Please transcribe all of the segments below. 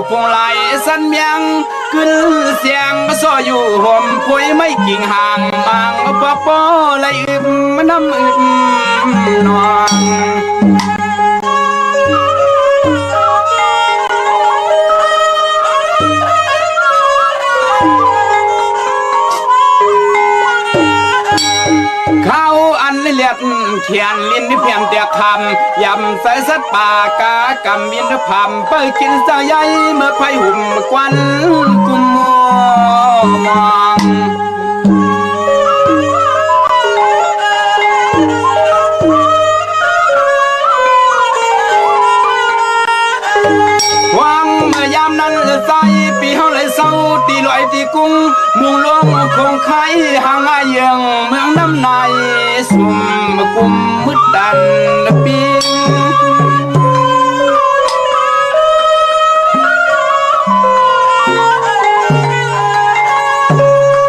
พุงไหลสันเมียงขึ้นเสียงมาซ้ออยู่ห่มพุยไม่กิ่งห่างบางปอปอไหลอึมน้ำอึมนอนเลียดเขียนลิ้นเพียงแต่คำยำใส่สัตว์ป่ากากำบินพำเปิดกินสายใยเมื่อไผ่หุ่มควันกุมมองวางเมื่อยามนั้นใส่ปีเฮาเลยเศร้าตีลอยตีกุ้งมุงลงคงไข่ห่างอาเยืองเมืองน้ำในสุ่มกุมมืดดันปี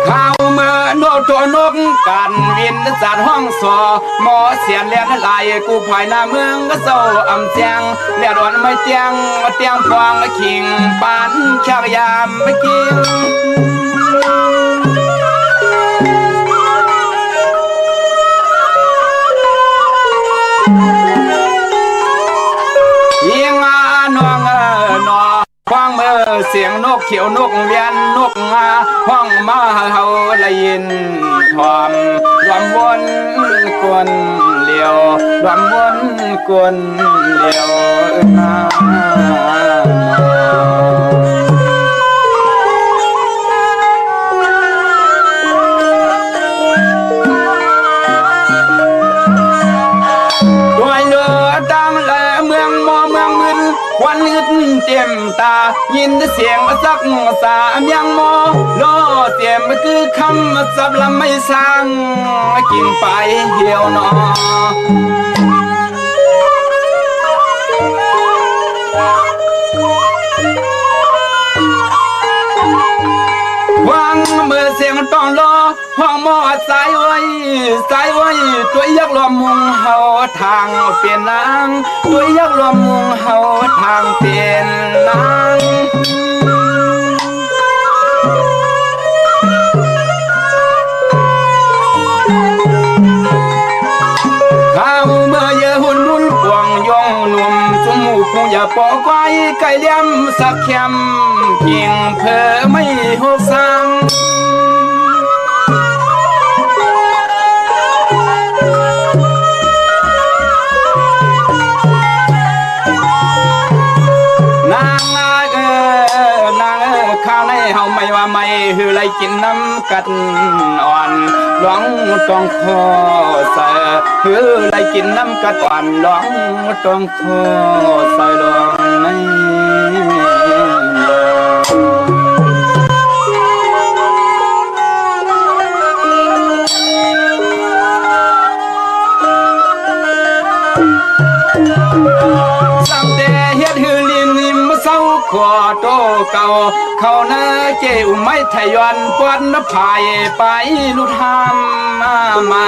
ข้าวเมื่อโนตัวนกกันวินสาดห้องสอหมอเสียนเลียนลายกูภายหน้าเมืองก็เศร้าอ่ำเสียงเลียดวันไม่เตียงเตียงฟองขิงปานชากยามไม่กินยิงนวงนอฟังเมื่อเสียงนกเขียวนกเวียนนกห้องมาเฮาละยินทอมรวมวนกวนเลียวรวมวนกวนเลียววันอึดเต็มตายินเสียงสักสามยังมอโลเสียมคือคำสับลำไม่สร้างกินไปเหี่ยวนอวางมือเสียงต้องรอห้องมอสายไว้ตัวยักษ์รวมมุงเฮาทางเปลี่ยนนางตัวยักษ์รวมมุงเฮาทางเปลี่ยนนางข้าวเมื่อเยอะหุ่นรุ่นปวงยองหนุ่มสมูกผู้อย่าปอกไว้ไก่เลี้ยมสักแคมเพียงเพอไม่หกสังข้าวในเฮาไม่ว่าไม่หือไรกินน้ำกัดอ่อนร้องต้องคอใส่หือไรกินน้ำกัดอ่อนร้องต้องคอใส่ร้องในสัมเดเฮ็ดหือลินนิมเศร้าขอโตเก่าเขาเนื้อเจ้าไม่ทยอนปวนพายไปลุทามมา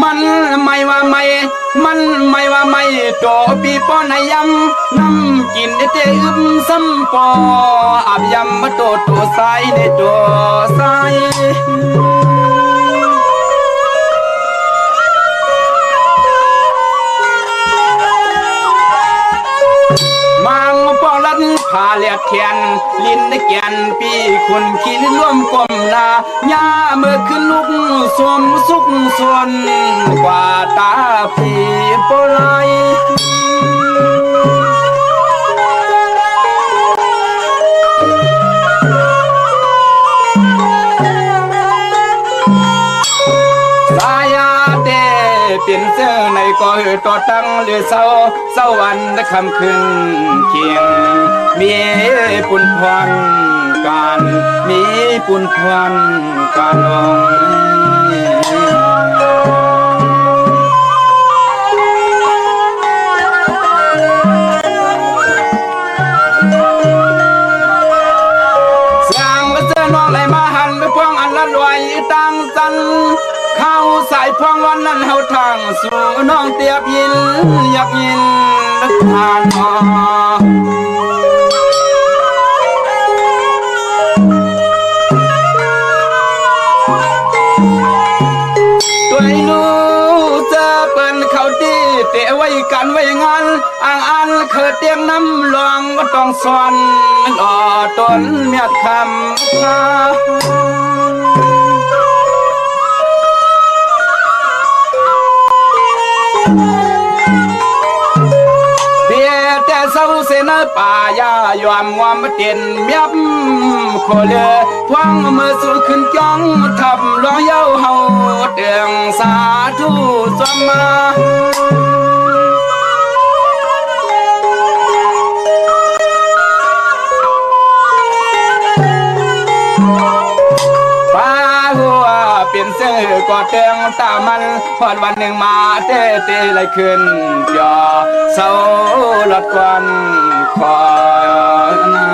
มันไม่ว่าไม่โตปีป้อนยำน้ำกินได้เต็มซ้ำปออาบยำมาตัวใสในตัวใสพาเลียดเทียนลิ้นได้แกนปีคนขี้ร่วมกลมลาญาเมื่อขึ้นลุกสวมสุกส่วนกว่าตาผีโปรยสายาเตเปลี่ยนเสื้อในก็ต่อตั้งหรือเศร้าวันและคำคืนเคียงมีปุ่นพรการมีปุ่นพรการลงสร้างก็เจอน้องไหลมาหันไปพวงอันละ ลอยตั้งจันเข้าสายพวงวันนั้นเฮาทางสู่น้องเตียบยินอยากยินทานตัวนู้จะเปิ้นเขาดีเตะไว้กันไว้งานอ่างอันเคยเตียงน้ำลองก็ต้องสอนหล่อต้นเมียคำแต่เศร้าเสนป่ายายอมวามเตียนเมียบโคเลพวงมือสูงขึ้นจ้องทับลองเย้าเฮาเตียงสาธุสมาเปลี่ยนเสื้อก็เตียงตามันพอดวันหนึ่งมาเต้เลยขึ้นยอเศร้าหลอดควันคอยนา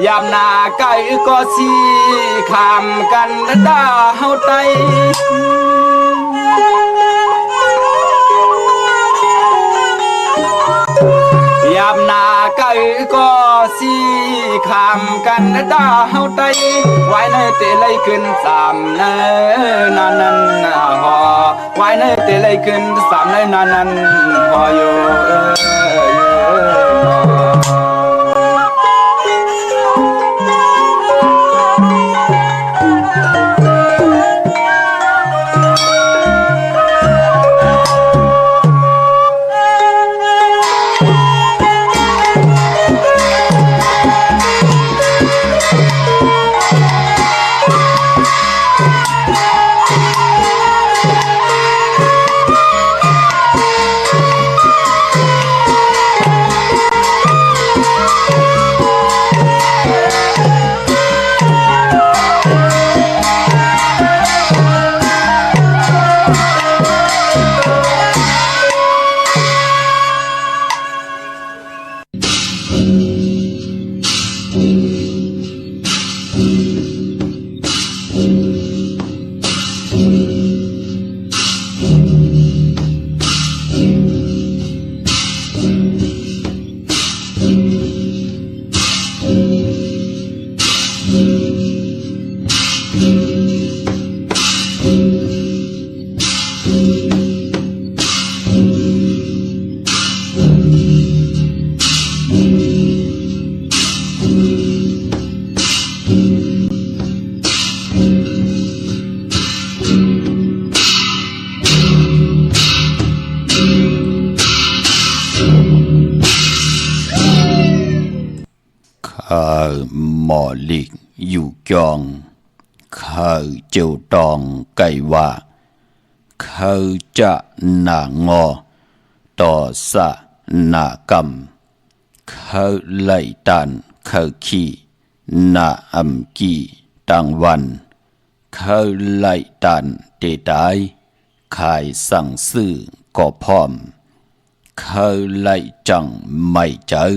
ยับหน้าไก่ก็สีขามกันดาเฮาไตยับหน้าไก่ก็สีขามกันดาเฮาไตไว้ในเตเลยขึ้นสามเนินนั้นหอไว้ในเตเลยขึ้นสามเนินนั้นหออยู่หมอลิกอยู่จองข้าเจียวตองไก่ว่าข้าจะหนางอต่อสะหนากรรมข้าไล่ตันข้าขี้หนาอัมกีตังวันข้าไล่ตันเตตายขายสั่งซื้อก็พร้อมข้าไล่จังไม่เจอ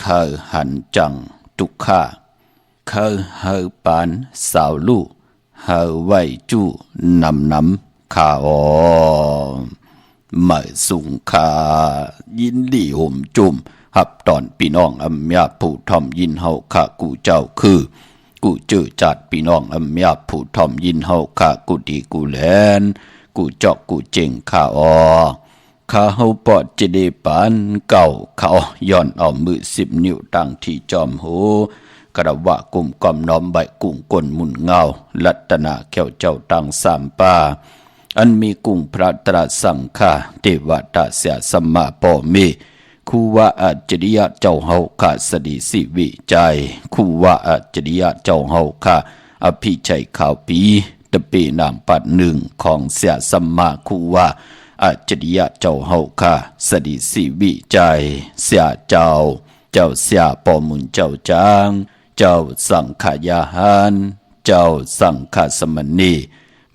ข้าหันจังทุกข้าข้าเฮาปานสาวลูกเฮาไว้จู้นำข้าอ๋อไม่สุงข้ายินดีห่มจุ่มหับตอนพี่น้องอำยาผู้ทอมยินเฮาข้ากูเจ้าคือกูเจอจัดพี่น้องอำยาผู้ทอมยินเฮาข้ากูดีกูแลนกูจอกกูเจ๋งข้าอ๋อข้าเฮาปอดจะได้ปานเก่าเขาย้อนเอามือ10 นิ้วตั้งที่จอมหูกระวะกลุ่มกอมน้อมใบกุ้งก้นมุนเงาลัตนาแก้วเจ้าตั้งสามป่าอันมีกุ้งพระตรัสสังฆาเทวตาเสียสมมาปอมีคูว่าอัจฉริยะเจ้าเฮาข้าสดีสิวิจัยคูว่าอัจฉริยะเจ้าเฮาข้าอภิชัยข่าวปีตะปีนางปัดหนึ่งของเสียสมมาคูว่าอัจฉริยะเจ้าเฮาข้าสดีสิวิจัยเสียเจ้าเสียปอมุนเจ้าจางเจ้าสังขยาหารเจ้าสังฆสมณี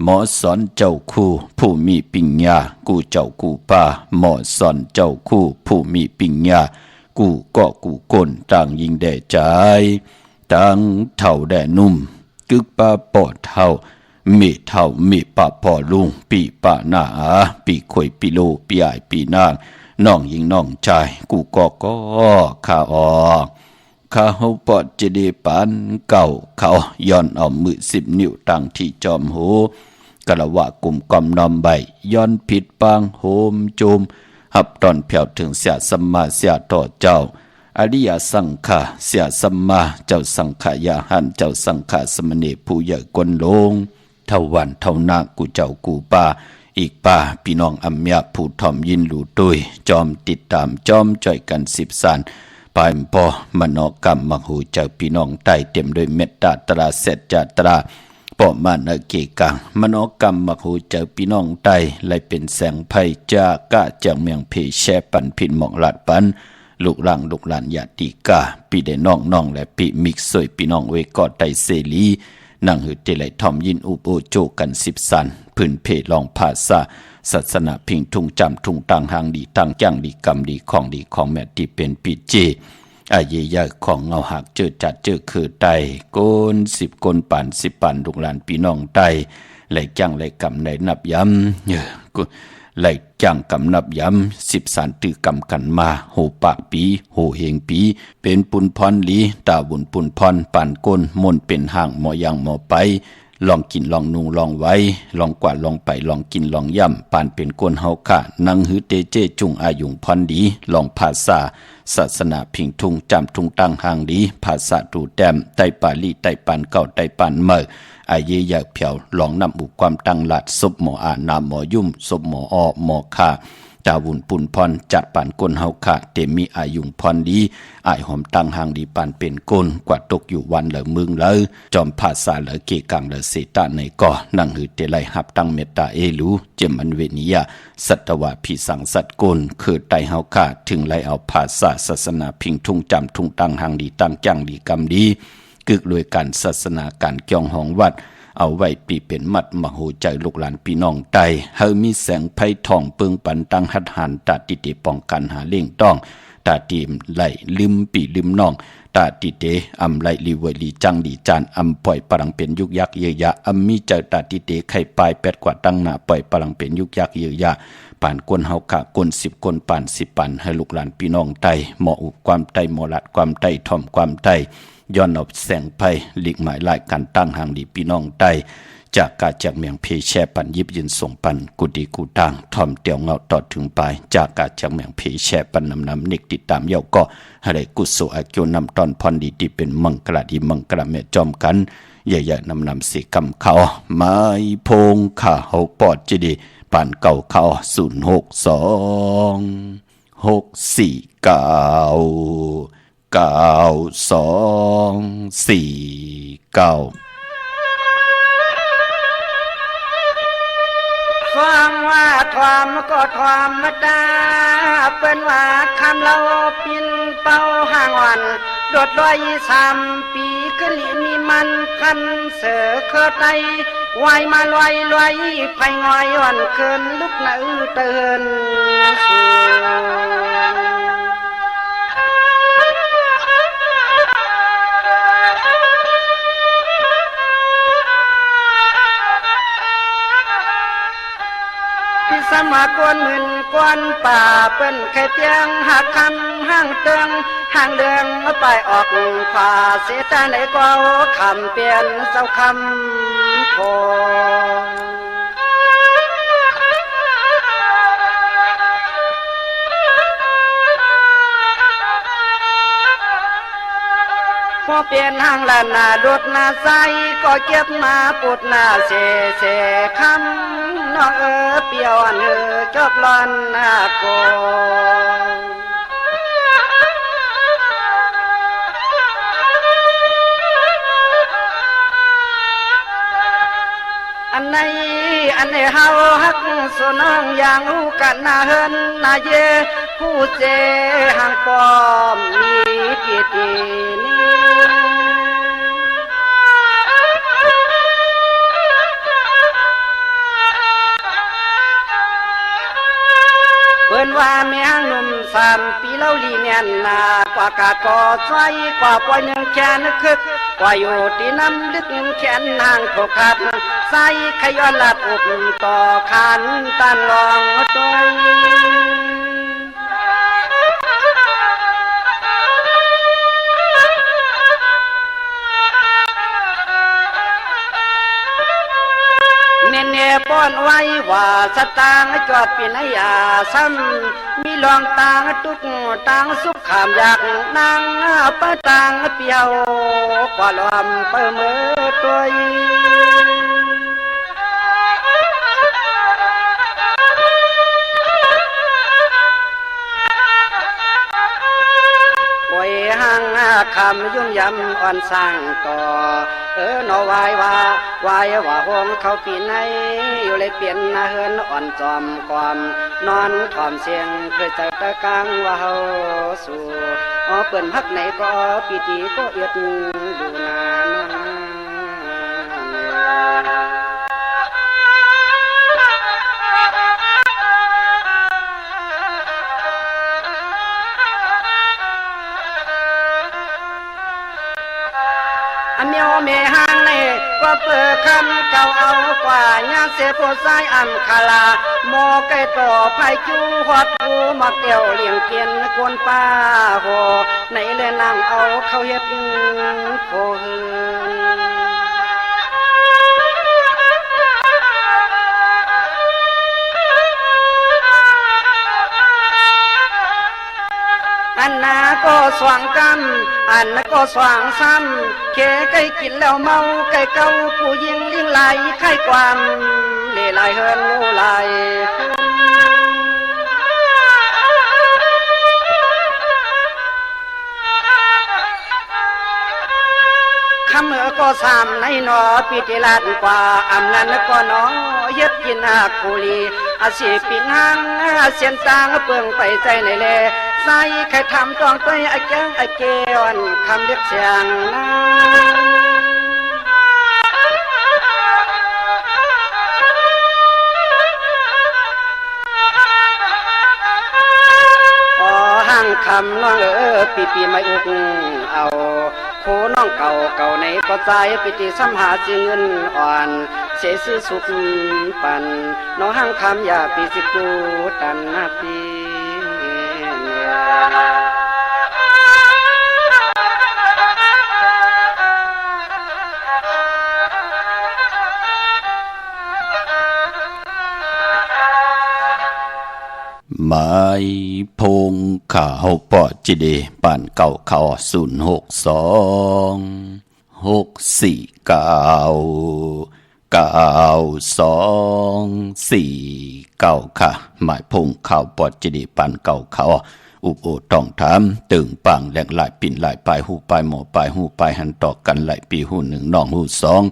หมอสอนเจ้าคู่ผู้มีปัญญากูเจ้ากูป้าหมอสอนเจ้าคู่ผู้มีปัญญากูก็กูก้นต่างยิงแด่ใจต่างเท่าแด่นุ่มกึกป้าปอดเท่ามีเท่ามีป้าพ่อลุงปีป้าหน้าปีข่อยปีโลปีใหญ่ปีนางน้องยิงน้องชายกูก็ข้าออกข้าเฮาปอดจะได้ปานเก่าเขาย้อนเอามือ10 นิ้วตั้งที่จอมหูกะละวะกลุ่มกอมนอมใบย้อนผิดปางโหมโจมหับตอนเพียวถึงเสียสัมมาเสียต่อเจ้าอริยสังฆาเสียสัมมาเจ้าสังขายาหันเจ้าสังฆาสมณีผู้ใหญ่กวนลงเท่าวันเท่านากูเจ้ากูป้าอีกป้าพี่น้องอัมยาผู้ทอมยินหลู่ตุยจอมติดตามจอมจ่อยกัน10 สานปายปอมโนกรรมมหูเจ้าพี่น้องใต้เต็มด้วยเมตตาตราเสจจาตราปอมานาเกกังมโนกรรมมหูเจ้าพี่น้องใต้เลยเป็นแสงไพ่จากะจากเมืองเพแชปันพินหมองลาดปันลูกหลังลูกหลานญาติกาปีได้น้องและปีมิกสวยพี่น้องเวกอดไตเสลีนั่งหืดเตไหลทอมยินอุบโอโจกัน10 สันพื้นเพลองภาษาศาสนาพิงทุงจำทุงตังหางดีตังจังดีกรรมดีของแม่ที่เป็นปีเจอาเยยะของเงาหักเจอจัดเจอคือไตโกน10 โกนป่าน10 ป่านลูกหลานพี่น้องไตไหลจังไหลกำไหลนับย้ำไหลจังกำนับย้ำ10 สานตือกำกันมาโหปากปีโหเฮงปีเป็นปุนพรลีตาบุญปุนพรป่านก้นมนเป็นห่างหมอยังหมอไปลองกินลองนุงลองไว้ลองกวาดลองไปลองกินลองย่ำป่านเป็นก้นเฮาค่ะนังหือเตเจจุงอายุงพรดีลองภาษาศาสนาพิงทุงจำทุงตั้งห่างดีภาษาตูแต้มไตปาลีไตปานเก่าไตปานเมื่ออาเยยะเพียวลองนำอุความตั้งหลัดศพหมออานาหมอยุ่มศพหมออหมอค่าตาวุนปุ่นพรจัดปานก้นเฮาค่ะเตมีอายุงพรดีอายหอมตั้งห่างดีปานเป็นก้นกว่าตกอยู่วันเหลือมึงเลยจอมภาษาเหลือเกกังเหลือเสตาในก่อนั่งหือเตไลหับตั้งเมตตาเอลูเจมอันเวนิยาสัตวะพิสังสัตก้นคือไตเฮาค่ะถึงไลเอาภาษาศาสนาพิงทุ่งจำทุ่งตั้งห่างดีตั้งจังดีกรรมดีกึกรวยการศาสนาการเกี่ยงหองวัดเอาไว้ปีเป็นมัดมโหใจลูกหลานพี่น้องไตเฮามีแสงไพ่ทองเปิงปันตั้งหัดหันตาติเตป้องกันหาเลี่ยงต้องตาตีมไหลลืมปีลืมน้องตาติเตอำไหลลีเวลีจังดีจานอำปล่อยปรังเป็นยุกยักเยียยะอำมีเจอตาติเตไข่ปลาย8 กว่าตั้งหน้าปล่อยปรังเป็นยุกยักเยียยะป่านกวนเฮากะกวน10 กวนป่าน10 ป่านให้ลูกหลานพี่น้องไตหมออุบความไตหมอลัดความไตถ่อมความไตย้อนออกแสงไพ่หลีกหมายลายการตั้งห่างดีพี่น้องไตจากกาจากเมียงเพแชปันยิบยืนส่งปันกุดีกูตังทอมเตียวเงาตอดถึงปลายจากกาจากเมียงเพแชปันนำเน็กติดตามเย้าก็อะไรกุศลอากิวนำตอนพรดีที่เป็นมังกรดีมังกรแม่จอมกันใหญ่ๆนำสีกำเขาไม้พงข้าเฮาปอดจีดีป่านเก่าเขา062 649 9249ฟังว่าทอมก็ทอมมาดาเป็นว่าคำเราปินเป้าห่างวันโดดลอย3 ปีขึ้นลีมีมันคันเสือเคอไตวายมาลอยไผ่งอยวันเกินลุกหน้าเตือนสมากวนหมื่นกวนป่าเป็นแค่เพียงหักคำห้างเตืองห่างเดืองไปออกฝ่าเสียใจไหนก็คำเปลี่ยนเศร้าคำโพพอเปลี่ยนห้างละหน้าดดหน้าใสก็เก็บมาปุดหน้าเสคำน้องเปียวจบลอนหน้าโกอันไหนเฮาฮักสนองอย่างรู้กันนาเฮินนาเยผู้เจห่างปอมมีกี่ทีนี้ 3ปีเล่าลีเนียนนากว่ากาดก่อไฟกว่าปล่อยเนืองแขนคึกกว่าอยู่ที่น้ำลึกแขนห่างโผขัดใส่ขย้อนลัดอกต่อขันตันลองตัวเนเน่ป้อนไว้ว่าสตางจอดปีนยาซ้ำมีลองตางตุกตางสุขขามอยากนางปะตางเปียวกว่าลอมเปิดมือตัวห่างคำยุ่งยำอ่อนสร้างต่อนอวายว่าห้องเขาปีไหนอยู่เลยเปลี่ยนเฮินอ่อนจอมความนอนถอมเสียงเคยใจตะกังว่าเฮาสู่เปิ่นพักไหนก็ปีติก็เอียดดูนานเมียวเมหางในก็เปิดคำเก่าเอากว่าญาเสพสายอัมคาลาโมไก่ต่อไผจูหอดหูมาเกี่ยวเลี้ยงเกียนกวนป้าโหในเล่นนั่งเอาเขาเฮ็ดโพหืนอันนาก็สว่างกำอันนาก็สว่างซ้ำเคไก่กินแล้วเมาไก่เก่าผู้ยิงลิงไหลไข่ความเล่ไหลเฮินงูไหลคำก็สามในหนอปีติลาดกว่าอำนั้นก็หนอเย็ดกินอาคุลีอาชีพปิงหางเสียนตางเปลืองไปใจในเลใส่ใครทำต้องตัวไอ้แก้งไอ้เกวันคำเรียกเสียงห่างคำน้องปีไม่อุกเอาโคน้องเก่าในก็ใจปิติสัมหาสิเงินอ่อนเสียซื้อสุขปันน้องห่างคำอย่าปีสิกูตันนาปีหมายพงข่าวปอจิเดป่านเก่าเขา06246499249ค่ะหมายพงข่าวปอจิเดป่านเก่าเขาอุบโอต้องถามตึงปังแหลกหลายปิ่นหลายปลายหูปลายหมอปลายหูปลายหันต่อกันหลายปีหูหนึ่งน้องหูสอง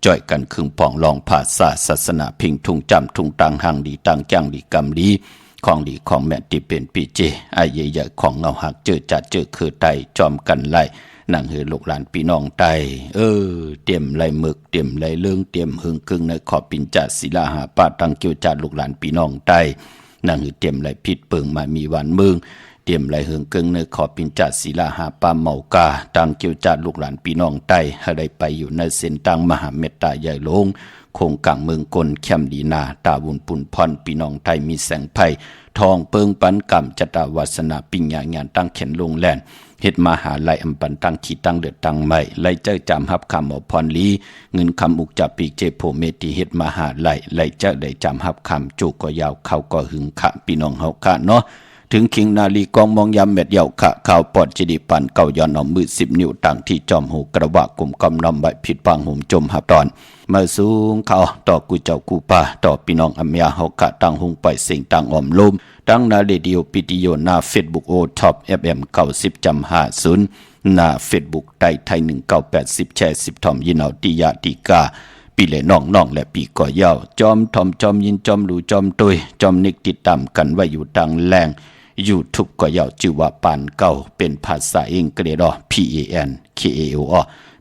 จ่อยกันครึ่งป่องลองภาษาศาสนาพิงทุงจำทุงตังหังดีตังจังดีกำดีของดีของแม่ที่เป็นปีเจไอใหญ่ๆของเงาหักเจอจัดเจอคือไตจอมกันไล่นั่งเฮือลูกหลานพี่น้องไตเตรียมไหลหมึกเตรียมไหลเลื่องเตรียมหึงกึ่งในขอบปินจัดศิลาหาป้าตังเกี่ยวจัดลูกหลานพี่น้องไตนั่งเฮือเตรียมไหลพิษเปิงมามีวันมึงเตรียมไหลหึงกึ่งในขอบปินจัดศิลาหาป้าเมากาตังเกี่ยวจัดลูกหลานพี่น้องไตให้ได้ไปอยู่ในเส้นตังมหาเมตตาใหญ่ลงคงกลางเมืองกลเข้มดีนาตาบุญปุ่นพรพี่น้องไทยมีแสงไผ่ทองเปิงปันกำจตาวาสนาปิญญางานตั้งเข็นลงแลนเฮ็ดมหาลัยอำปันตั้งขีตั้งเดือดตั้งใหม่ไล่เจ้าจำฮับคำอพรลีเงินคำอุกจับปีกเจโพเมติเฮ็ดมหาลัยไล่เจ้าได้จำฮับคำจุกก็ยาวเข้าก็หึงขะพี่น้องเฮาคะเนาะถึงคิงนาลีกองมองยามเม็ดเหยาขะข่าวปอดจิดิปันเก่าย้อนเอามือ10 นิ้วตั้งที่จอมหูกระวะกลุ่มกำนำใบผิดปังหุมจมหับตอนมาสูงเขาต่อกูเจ้ากูป่าต่อพี่น้องอเมียเฮาคะตั้งหุงไปเสียงตั้งอ้อมลมตั้งนาเรดิโอปิติโยหน้า Facebook โอท็อป FM 90.50หน้า Facebook ไต้ไทย1980แชร์10ทอมยินเอาติยาติกาปีเล่น้องและปีก่อยาวจอมทอมจอมยินจอมหลูจอมตุยจอมนิกติดตามกันไว้อยู่ตังแรงYouTube ก็ยาวชื่อว่าปานเก่าเป็นภาษาอังกฤษPANKAO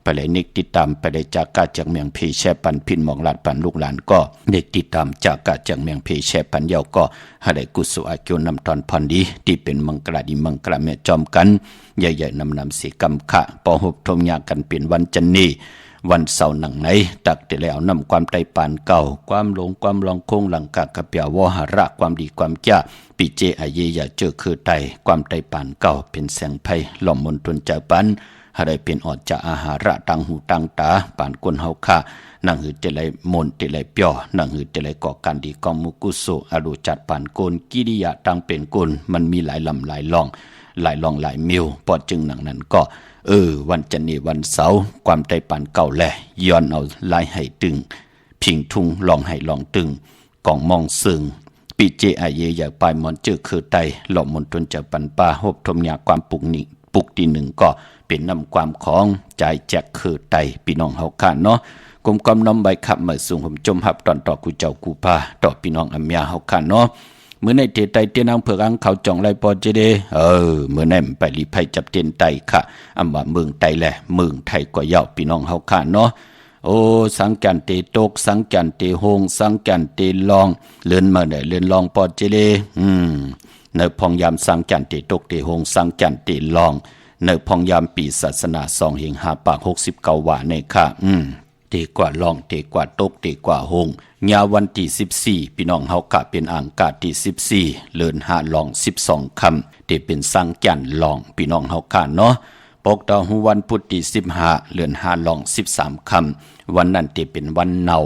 ไปเลยนิกติดตามไปเลยจากกาจากเมืองเพแช่ปันพินหมองลาดปันลูกหลานก็เด็กติดตามจากกาจากเมืองเพแช่ปันเยาก็ให้ได้กุศลอาเกียวนำตอนพรดีที่เป็นมังกรดีมังกรแม่จอมกันใหญ่ๆนำสีกำขะปอหบทมยากันเป็นวันจันนีวันเสาร์หนังไหนตักแต่แล้วนำความไตรปานเก่าความหลงความลองคงหลังกากระเปียววหาระความดีความจ้าปีเจอาเยอย่าเจอคือไตความไตรปานเก่าเป็นแสงไพ่หล่อมมนตนเจ้าปันให้ได้เป็นออดจากอาหาระตังหูตังตาปานกวนเฮาค่านั่งหือเตลัยมนเตลัยเปียวนั่งหือเตลัยก่อการดีกองมุกุโสอรุจัดปานโกนกิริยาตังเป็นกุลมันมีหลายลำหลายลองหลายมิวปอดจึงหนังนั้นก็วันจันนี้วันเสาร์ความไตรปานเก่าแหละย้อนเอาลายให้ตึงพิงทุงลองให้ลองตึงกองมองซึ่งปีเจอาเยอยากปลายมอนเจอคือไตหล่อมนตนจะปันปาหบทมยาความปุกที่หนึ่งก็เป็นนำความของใจแจกคือไตพี่น้องเฮาค่ะเนาะกลมกำน้อมใบขับมาสูงผมจมหับตอนต่อกูเจ้ากูพาต่อพี่น้องอัมยาเฮาค่ะเนาะเมื่อในเตไตเตียนางเผือกอังเขาจ่องไรปอเจเดเมื่อในไปรีไพจับเตียนไตค่ะอำว่าเมืองไตแหละเมืองไทยกว่าเยาพี่น้องเฮาค่ะเนาะโอ้สังกันเตตกสังกันเตโฮงสังกันเตลองเลื่อนมาได้เลื่อนลองปอเจเดในพองยามสังกันเตตกเตโฮงสังกันเตลองในพองยามปีศาสนา2เฮง5ปาก69ว่าในค่ะเตกว่าลองเตกว่าตกเตกว่าโฮงยาวันที่14พี่น้องเฮากะเป็นอ่างกาที่14เลิน5ลอง12คำเตเป็นสังกันลองพี่น้องเฮากะเนาะปกดาววันพุธที่15เลิน5ลอง13คำวันนั้นเตเป็นวันเนา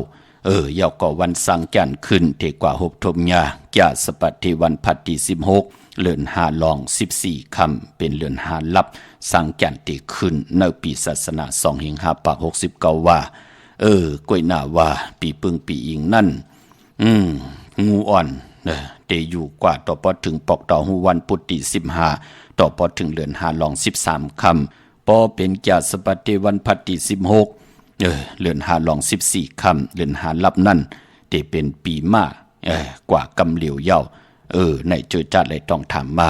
เยาก็วันสังกันขึ้นเตกว่า6ทมยาแก่สปัตติวันพัดที่16เลือน5ลอง14คำเป็นเลือน5ลับสังกันติขึ้นในปีศาสนา2เฮง5ปาก69ว่ากล้วยหน้าว่าปีปึงปีอิงนั่นงูอ่อนเตอยู่กว่าต่อพอถึงปอกต่อหูวันพุธที่15ต่อพอถึงเลือน5ลอง13คำปอเป็นแก่สปัตติวันพัดที่16เลือน5ลอง14คำเลือน5ลับนั่นเตเป็นปีมากว่ากำเหลียวเย้าในเจอจัดเลยต้องถามมา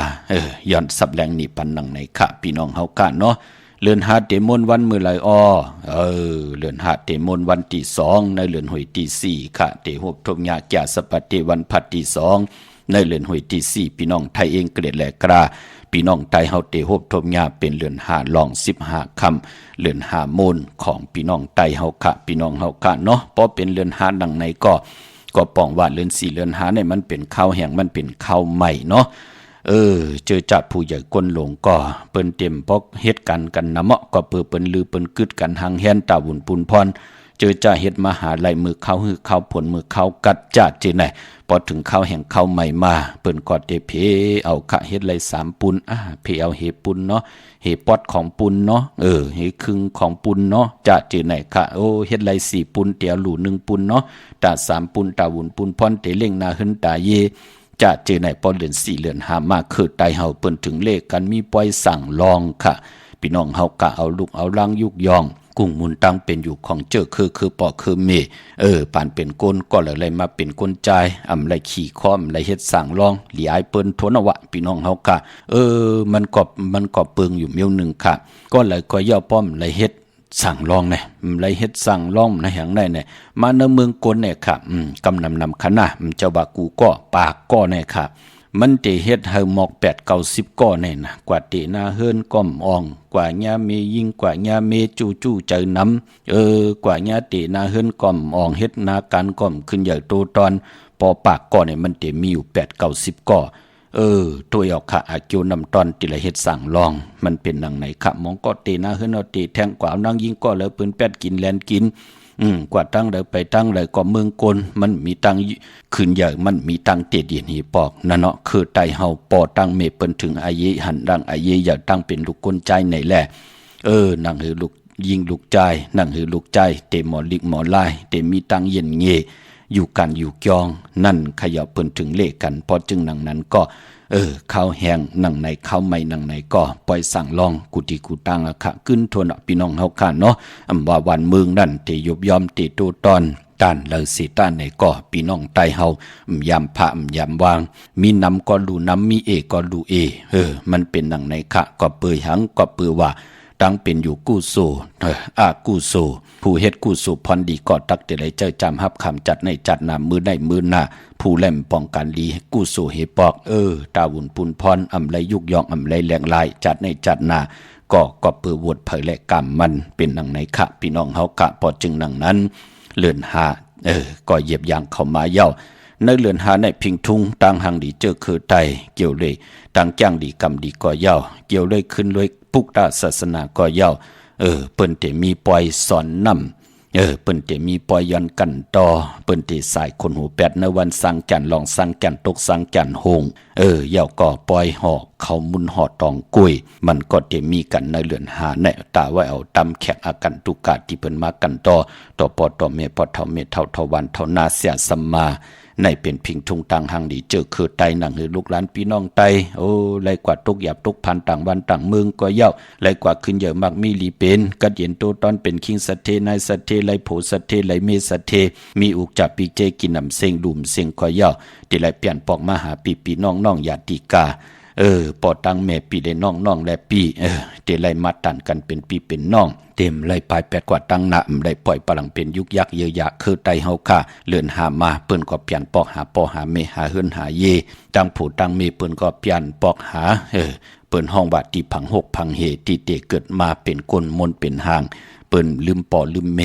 ย้อนสับแรงนี่ปันนังในค่ะพี่น้องเฮากะเนาะเลือนหาเตมนวันมือไหลเลือนหาเตมนวันที่2ในเลือนหวยที่4ค่ะเตหบทมยาแก่สปัตติวันพัดที่2ในเลือนหวยที่4พี่น้องไทยเองเกลียดแหลกราพี่น้องไทยเฮาเตหบทมยาเป็นเลือน5ลอง15คำเลือน5มนของพี่น้องไทยเฮาค่ะพี่น้องเฮากะเนาะเพราะเป็นเลือน5ดังในก็ป้องว่าเลือน4เลือน5เนี่ยมันเป็นข้าวแห้งมันเป็นข้าวใหม่เนาะเจอจัดผู้ใหญ่ก้นหลงก็เปิ้นเต็มปอกเฮ็ดกันนะเมาะก็เปิ้นลือเปิ้นกึดกันหางแฮนตาวุ่นปุนพรเจอจ่าเฮ็ดมหาลัยมือเข้าหือเข้าผลมือเข้ากัดจัดจิไหนพอถึงข้าวแห่งข้าวใหม่มาเปิ้นก็เตเพเอาขะเฮ็ดไร3ปุนเพเอาเฮปุนเนาะเฮปอดของปุนเนาะเฮครึ่งของปุนเนาะจะจิไหนค่ะโอ้เฮ็ดไร4ปุนเตียวหลู่1ปุนเนาะตา3ปุนตาวุ่นปุนพรเตเล่งนาหึนตาเยจะเจอในปอเลือน4เลือน5มาคือไตเฮาเปิ้นถึงเลขกันมีปล่อยสั่งลองค่ะพี่น้องเฮากะเอาลูกเอาลังยุกยองกุ้งมุนตั้งเป็นอยู่ของเจอคือปอคือเมปานเป็นก้นก็เลยมาเป็นก้นใจอำไรขี่ค้อมไรเฮ็ดสั่งลองหลีอายเปิ้นทนวะพี่น้องเฮากะมันก็เปิงอยู่เมียวนึงค่ะก็เลยก็ย่อป้อมไรเฮ็ดสั่งลองเนี่ยไรเฮ็ดสั่งลองนะอย่างไรเนี่ยมาในเมืองกลเนี่ยค่ะกำนำคณะเจ้าบากูก็ปากก็เนี่ยค่ะมันเตเฮ็ดให้หมอก8-90ก้อเนี่ยนะกว่าเตนาเฮิรนก้อมอ่องกว่าญาเมยิงกว่าญาเมจู่เจอน้ำกว่าญาเตนาเฮิรนก้อมอ่องเฮ็ดนาการก้อมขึ้นใหญ่โตตอนปอปากก้อเนี่ยมันเตมีอยู่8-90ก้อตัวเอาค่ะอาเกียวนำตอนติละเฮ็ดสั่งลองมันเป็นดังไหนค่ะมองก็เตนาเฮิรนเอาเตแทงกว่านั่งยิงก็แล้วปืนแปดกินแลนกินกว่าตั้งเลยไปตั้งเลยก็เมืองกลมันมีตังขึ้นใหญ่มันมีตังเตเดียนหีปอกนั่นเนาะคือไตเฮาปอตั้งเมเปิ้นถึงอาเยหันดังอาเยอย่าตั้งเป็นลูกกลใจไหนแหละนั่งหือลูกยิงลูกใจนั่งหือลูกใจเตหมอลิกหมอลายเตมีตังเย็นเงอยู่กันอยู่จองนั่นขยับเปิ้นถึงเลขกันพอจึงนังนั้นก็ข้าวแห้งนั่งในข้าวใหม่นั่งในก็ปล่อยสั่งลองกุฏิกุตังอะค่ะขึ้นทวนพี่น้องเฮาค่ะเนาะว่าวันเมืองนั่นเตยบยอมเตโตตอนต้านเลยสิต้านในก็พี่น้องไตเฮายามพระยามวางมีนำก็รู้นำมีเอก็รู้เอมันเป็นนังในค่ะก็เปื่อยหังก็เปื่อว่า ตั้งเป็นอยู่กู้สู่กู้สู่ผู้เฮ็ดกู้สู่พรดีก่อตักแต่ได้เจอจำฮับคำจัดในจัดนำมือได้มือหน้าผู้แหลมป้องกันดีกู้สู่เฮปอกตาวุ่นปุนพรอำไรยุกยองอำไรแหลงลายจัดในจัดหน้าก็เปื้อวดเผยและกรรมมันเป็นหนังในขะพี่น้องเฮากะพอจึงหนังนั้นเลื่อนหาก็เหยียบยางเข้ามาเย้าในเลื่อนหาในพิงทุงต่างหังดีเจอคือไตเกี่ยวเลยต่างจ้างดีกรรมดีก็เย้าเกี่ยวเลยขึ้นเลยปุกตาศาสนาก็เย้าเปิ้นแต่มีปล่อยสอนนำเปิ้นแต่มีปล่อยย้อนกันต่อเปิ้นแต่สายคนหูแปดในวันสังจันทร์ลองสังจันทร์ตกสังจันทร์โฮงเย้าก็ปล่อยหอกเขามุนหอตองกุยมันก็แต่มีกันในเรือนหาแน่ตาไว้เอาตำแขกอากันตุกาที่เปิ้นมากันต่อปอต่อเมปอเท่าเมเท่าเท่าวันเท่านาเสียสัมมาในเป็นพิงทุงต่างหังดีเจอคือไตหนังหือลูกหลานพี่น้องไตไรกว่าตกหยาบตกพันต่างวันต่างเมืองก็เย้าไรกว่าขึ้นเยอะมากมีลีเป็นกัดเย็นโตตอนเป็นคิงสัตเทนายสัตเทไรโผสัตเทไรเมสัตเทมีอุกจับปีเจกินนำเซงดุมเซงก็เย้าที่ไรเปลี่ยนปอกมาหาปีน้องญาติกาปอตังแม่ปีได้น้องและปีเตไลมาตันกันเป็นปีเป็นน้องเต็มไลปลายแปดกว่าตั้งหน้าได้ปล่อยปลังเป็นยุกยักเยยะคือไตเฮาค่าเลื่อนหามาเปิ้นก็เปลี่ยนปอกหาปอหาเมหาเฮือนหาเยตั้งผู้ตั้งเมเปิ้นก็เปลี่ยนปอกหาเปิ้นห้องบาดที่พังหกพังเฮที่เตเกิดมาเป็นก้นมนเป็นหางเปิ้นลืมปอลืมเม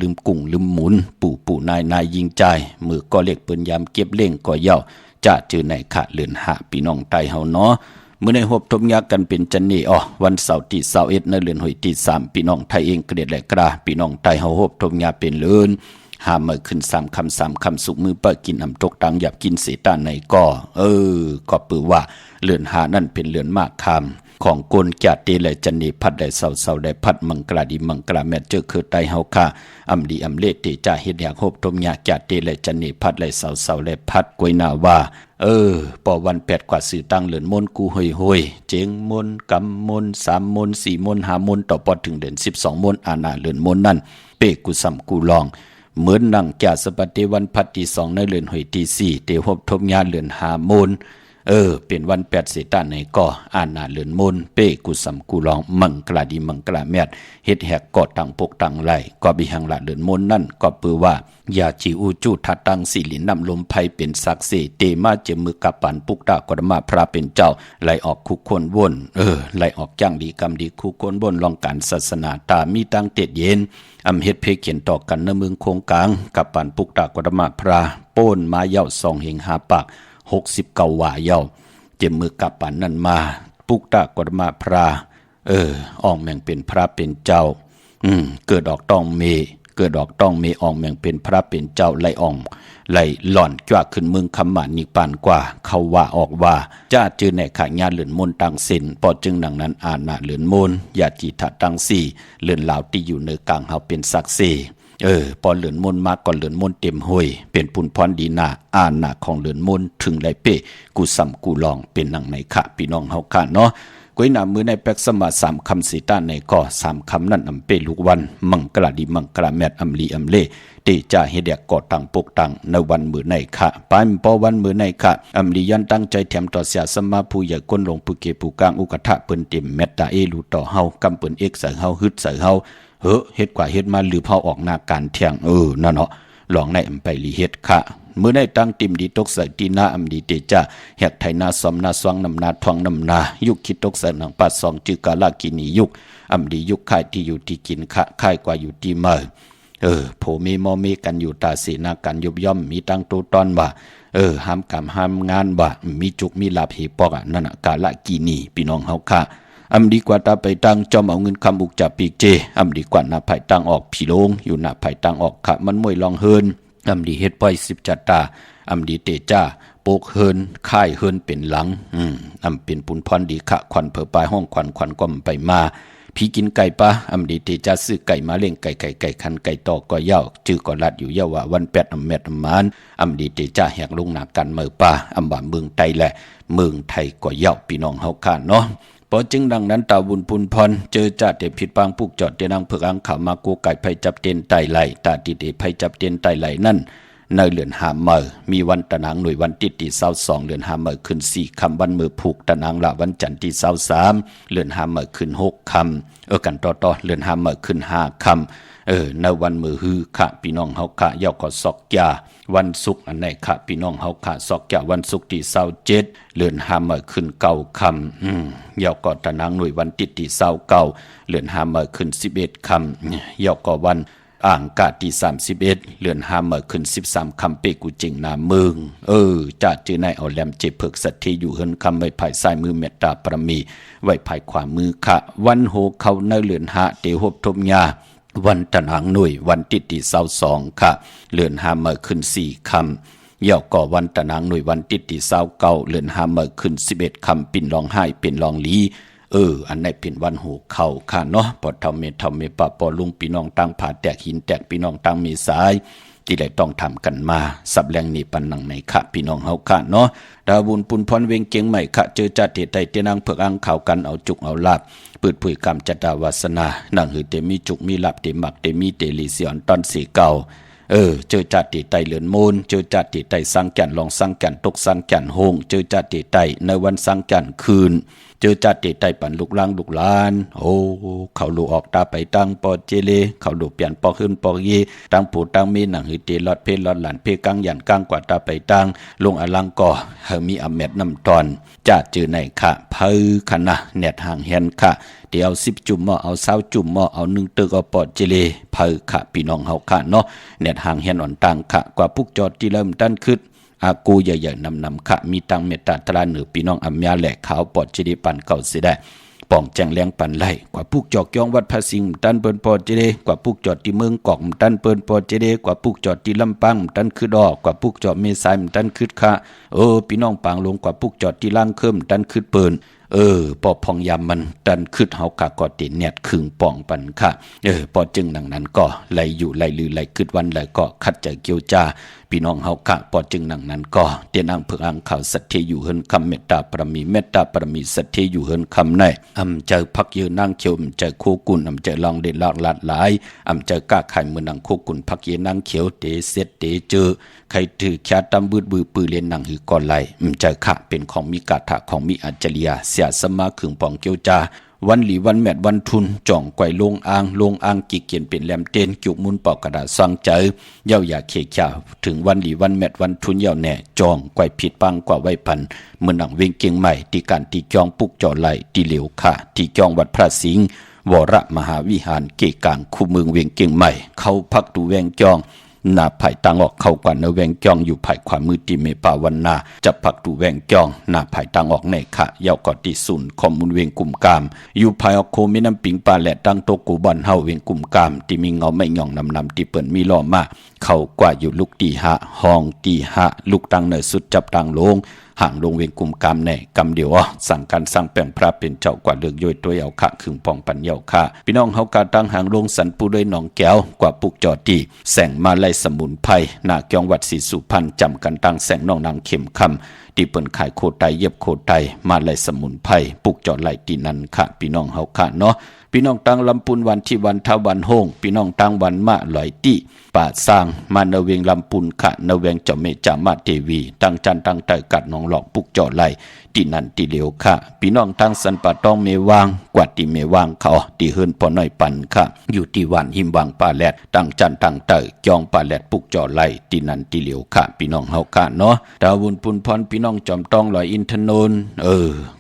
ลืมกุ้งลืมหมุนปู่นายยิงใจมือก็เล็กเปิ้นยามเก็บเล่งก็เย้าจะเจอในขะเลื่อนหาพี่น้องไตเฮาเนาะเมื่อในหบทมยากันเป็นจันนี่วันเสาร์ที่21ในเดือนหอยที่3พี่น้องไทยเองเกลียดและกราพี่น้องไทยเฮาหบทมยาเป็นเลื่อนหามาขึ้น3คำสุกมือเปิดกินตกตังหยับกินเสตาในก็ปือว่าเลื่อนหานั่นเป็นเลื่อนมากคำของกลจาติและจันนี่พัดได้เสาได้พัดมังกราดีมังกราแม่เจอคือไตเฮาค่ะอำดีอำเลติจ่าเฮ็ดอยากหบทมยาจาติและจันนี่พัดและเสาและพัดกวยนาว่าปอวัน8กว่าสื่อตั้งเหลือนมนกูห้ยเจงมนกำมน3มน4มน5มนต่อปอถึงเดือน12มนอาณาเหลือนมนนั่นเปกุสัมกูลองเหมือนนั่งจาสปฏิวันพัดที่2ในเดือนหอยที่4เตหบทมยาเหลือน5มนเป็นวัน8เสตาในก็อาณาเหลือนมนเปกุสัมกูลองมังกลาดีมังกลาแมดเฮ็ดแหกกอดตังปกตังไหลก็บิหังละเหลือนมนนั่นก็ปือว่ายาจีอูจูทัดตังสิลินนำลมไพเป็นศักดิ์สิทธิ์เตมาเจมือกับปันปุกตากรมาพระเป็นเจ้าไหลออกคุกคนวนไหลออกจ้างดีกรรมดีคุกคนวนลองการศาสนาตามีตั้งเต็ดเย็นอำเฮ็ดเพเขียนต่อกันในเมืองโคงกลางกับปันปุกตากรมาพระโป้นมาเย้า2 เหงหาปาก69ว่าเย้าเจมือกับปันนั่นมาปุกตากรมาพระอ่องแม่งเป็นพระเป็นเจ้าเกิดออกต้องเมอ่องแม่งเป็นพระเป็นเจ้าไล่อ่องไล่หล่อนจ้าขึ้นเมืองคำหมานิปานกว่าเขาว่าออกว่าจ้าจือในขายาเหลือนมนตังสินปอจึงดังนั้นอาณาเหลือนมนยาจีทัดตังสี่เหลือนลาวที่อยู่ในกลางเฮาเป็นศักดิ์ศรีปอเหลือนมนมาก่อนเหลือนมนเต็มห้วยเป็นปุนพรดีนาอาณาของเหลือนมนถึงไลเป้กูสัมกูลองเป็นหนังในขะพี่น้องเฮาค่ะเนาะก้อยหนามือในแป๊กสมา3คำสีตาในก็3คำนั่นอำเปลูกวันมังกลาดีมังกลาแมดอำลีอำเลเตจ่าเฮเดกกอตังปกตังในวันมือในขะปานปอวันมือในขะอำลียันตั้งใจแถมต่อเสียสมาผู้ใหญ่ก้นลงผู้เกผู้กลางอุกทะเปิ้นเต็มเมตตาลูต่อเฮากำเปิ้นเอกใส่เฮาฮึดใส่เฮาเฮ็ดกว่าเฮ็ดมาหรือเฮาออกหน้าการเที่ยงนั่นเนาะลองในอำไปลีเฮ็ดขะเมื่อได้ตั้งติมดีตกใส่ตีนาอำดีเตจ่าแหกไทยนาสมนาสวงนำนาทองนำนายุคคิดตกใส่หนังปัด2จือกาลากินียุคอำดียุคค่ายที่อยู่ที่กินค่ายกว่าอยู่ที่มาโผมีมอมีกันอยู่ตาสีนากันยุบย่อมมีตั้งตัวตอนว่าห้ามกรรมห้ามงานว่ามีจุกมีลาภเฮปอกนั่นน่ะกาลากินีพี่น้องเฮาค่ะอำดีกว่าตาไปตั้งจอมเอาเงินคำอุกจับปีกเจอำดีกว่าหน้าไผ่ตั้งออกผีโลงอยู่หน้าไผ่ตั้งออกขะมันมวยลองเฮินอำดีเฮ็ดปล่อย10จัตตาอำดีเตจ้าโปกเฮินค่ายเฮินเป็นหลังอำเป็นปุนพรดีขะควันเผอปลายห้องควันก้มไปมาพี่กินไก่ปะอำดีเตจ้าซื้อไก่มาเลี้ยงไก่คันไก่ตอกก็เย้าจื้อก็ลัดอยู่เย้าว่าวัน8อำแมดอำมานอำดีเตจ้าแหกลงหน้ากันเมือป่าอำว่าเมืองไทยแหละเมืองไทยก็เย้าพี่น้องเฮาค่ะเนาะพอจึงดังนั้นตาบุญพุนพรเจอจ่าเตผิดปางผูกจอดเตนังเพิกอังขามากูไก่ไผจับเตียนไตไหลตาติเตไผจับเตียนไตไหลนั่น ในเดือนหาเมอมีวันตะนางหน่วยวันที่22เดือนหาเมอขึ้น4 ค่ำวันมือผูกตะนางละวันจันทร์ที่23เดือนหาเมอขึ้น6 ค่ำกันต่อเดือนหาเมอขึ้น5 ค่ำในวันมือฮือค่ะพี่น้องเฮาค่ะย่อก็ซอกยาวันศุกร์อันไหนค่ะพี่น้องเฮาค่ะซอกยาวันศุกร์ที่27เดือนหาเมอขึ้น9 ค่ำย่อก็ตะนางหน่วยวันที่29เดือนหาเมอขึ้น11 ค่ำย่อก็วันอ่างกาที่31เลือนหาเมื่อขึ้น13 คำเปกูจิงนาเมืองจะจื้อนายเอาแหลมเจ็บเพิกสัตที่อยู่เฮินคำไว้ภายซ้ายมือเมตตาปรมีไว้ภายขวามือค่ะวันโหเขาในเลือนหาเตหบทมยาวันตะหางหน่วยวันที่22ค่ะเลือนหาเมื่อขึ้น4 คำย่อก่อวันตะหางหน่วยวันที่29เลือนหาเมื่อขึ้น11 คำปิ่นร้องไห้เป็นร้องลีอันไหนเป็นวันหูเข้าค่ะเนาะปอดเท่าเมปะปอลุงพี่น้องตั้งผาแตกหินแตกพี่น้องตั้งมีสายที่ได้ต้องทำกันมาสับแรงนี่ปันนังในค่ะพี่น้องเฮาค่ะเนาะดาบุญปุนพรเวงเกียงใหม่ค่ะเจอจัดเหตุใดเตนังเผือกอังข่าวกันเอาจุกเอาลาบเปิดผุยกรรมจัตตาวาสนานังหือเตมีจุกมีลาบเตมักเตมีเตลีเสียนตอนสีเก่าเจอจัดติไตเหลือนมูลเจอจัดติไตสังแก่นลองสังแก่นตกสังแก่นโฮงเจอจัดติไตในวันสังแก่นคืนเจอจัดติไตปั่นลูกลังลูกลานเขาลูออกตาไปตั้งปอเจเลเขาลูเปลี่ยนปอขึ้นปอเยตั้งปูตั้งมีหนังหือเตลอดเพลอดหลานเพกังยันกังกว่าตาไปตั้งลงอลังก่อเฮมีอเมดน้ำตอนจัดเจอในค่ะเพือขณะเน็ตห่างเห็นค่ะเดี๋ยว10 จุ่มหม้อเอา20 จุ่มหม้อเอา1 ตึกเอาปอดเจเลเพือค่ะพี่น้องเฮาค่ะเนาะเน็ตห่างเห็นอ่อนต่างค่ะกว่าพุกจอดที่เริ่มตั้นขึ้นอากูใหญ่ๆนำค่ะมีตังเมตตาตราเหนือพี่น้องอัมยาแหลกขาวปอดเจดีปันเก่าเสียได้ป่องแจงแรงปันไล่กว่าพุกจอกยองวัดภาษิงตันเปิ้นปอดเจดีกว่าพุกจอดที่เมืองกอกตันเปิ้นปอดเจดีกว่าพุกจอดที่ลำปางตันคือดอกกว่าพุกจอดเมษายตันคือค่ะพี่น้องปางลงกว่าพุกจอดที่ล่างเคิมตันคือเปิ้นปอพองยามมันดันคืดเฮากะกอติเน็ตขึงป่องปันค่ะปอจึงดังนั้นก็ไหลอยู่ไหลลือไหลคืดวันไหลก็คัดใจเกี่ยวจ้าพี่น้องเฮากะปอจึงดังนั้นก็เตียนอังเพิกอังข่าวสัตเทอยู่เฮินคำเมตตาปรมีสัตเทอยู่เฮินคำในเจอพักยืนนั่งเขียวเจอโคกุนเจอลองเด่นลากลาดหลายเจอกะไข่มือนังโคกุนพักยืนนั่งเขียวเตเสร็จเตเจอใครถือแค่ตำบืดบือปือเลียนนังหือก่อนไหลเจอค่ะเป็นของมีกาถะของมีอัจฉริยะเสียสมาขึงปองเกียวจาวันหลีวันแมดวันทุนจ่องไกวลงอ่างกิเกียนเป็นแหลมเต้นจุกมุนปอกกระดาษสังเจอเย้าอย่าเขยข่าวถึงวันหลีวันแมดวันทุนเย้าแน่จ่องไกวผิดปังกว่าไว้พันเมื่อหนังเวงเกียงใหม่ที่การตีจองปุกจ่อไหลที่เหลียวค่ะที่จองวัดพระสิงห์วรมหาวิหารเกกางคู่เมืองเวียงเกียงใหม่เขาพักดูแวงจองหน้าไผ่ตังออกเข้ากว่าเนแวงจองอยู่ไผ่ขวามือตีเมปาวันนาจะพักดูแวงจองหน้าไผ่ตังออกในค่ะเย้ากอติศูนย์ข้อมูลเวียงกลุ่มกามอยู่ไผ่ออกโคมีน้ำปิงปลาแหละตั้งโตกูบอนเฮาเวียงกลุ่มกามที่มีเงาไม่หย่องนำที่เปิ่นมีล้อมาเข้ากว่าอยู่ลูกตีหะห้องตีหะลูกตังเนสุดจับตังลงห่างลงเวียงกลุ่มกามแน่กำเดียวสั่งการสร้างแปลงพระเป็นเจ้ากว่าเลือกย่อยตัวเอาค่ะขึงปองปัญญาค่ะพี่น้องเฮากาตั้งห่างลงสันปูด้วยหนองแก้วกว่าปุกจอดีแสงมาไล่สมุนไพรหน้าเกียงวัดศรีสุพรรณจำกันตั้งแสงน้องนางเข็มคำที่เปิ้นขายโคไตเย็บโคไตมาไล่สมุนไพรปุกจอไหลตีนันค่ะพี่น้องเฮาค่ะเนาะพี่น้องตั้งลำปุนวันที่วันทวันโฮงพี่น้องตั้งวันมะลอยติป่าสร้างมาเนเวงลำปุนค่ะเนเวงเจ้าเมจามาเทวีตั้งจันตั้งไตกัดน้องหลอกปุกจอไหลตีนันตีเหลียวค่ะพี่น้องตั้งสันป่าตองเมวางกว่าตีเมวางเขาตีเฮินปอน้อยปันค่ะอยู่ที่วันหิมวางป่าแลดตั้งจันตั้งไตจองป่าแลดปุกจอไหลตีนันตีเหลียวค่ะพี่น้องเฮาค่ะเนาะดาวุนปุนพรพี่น้องจอมต้องลอยอินทนนท์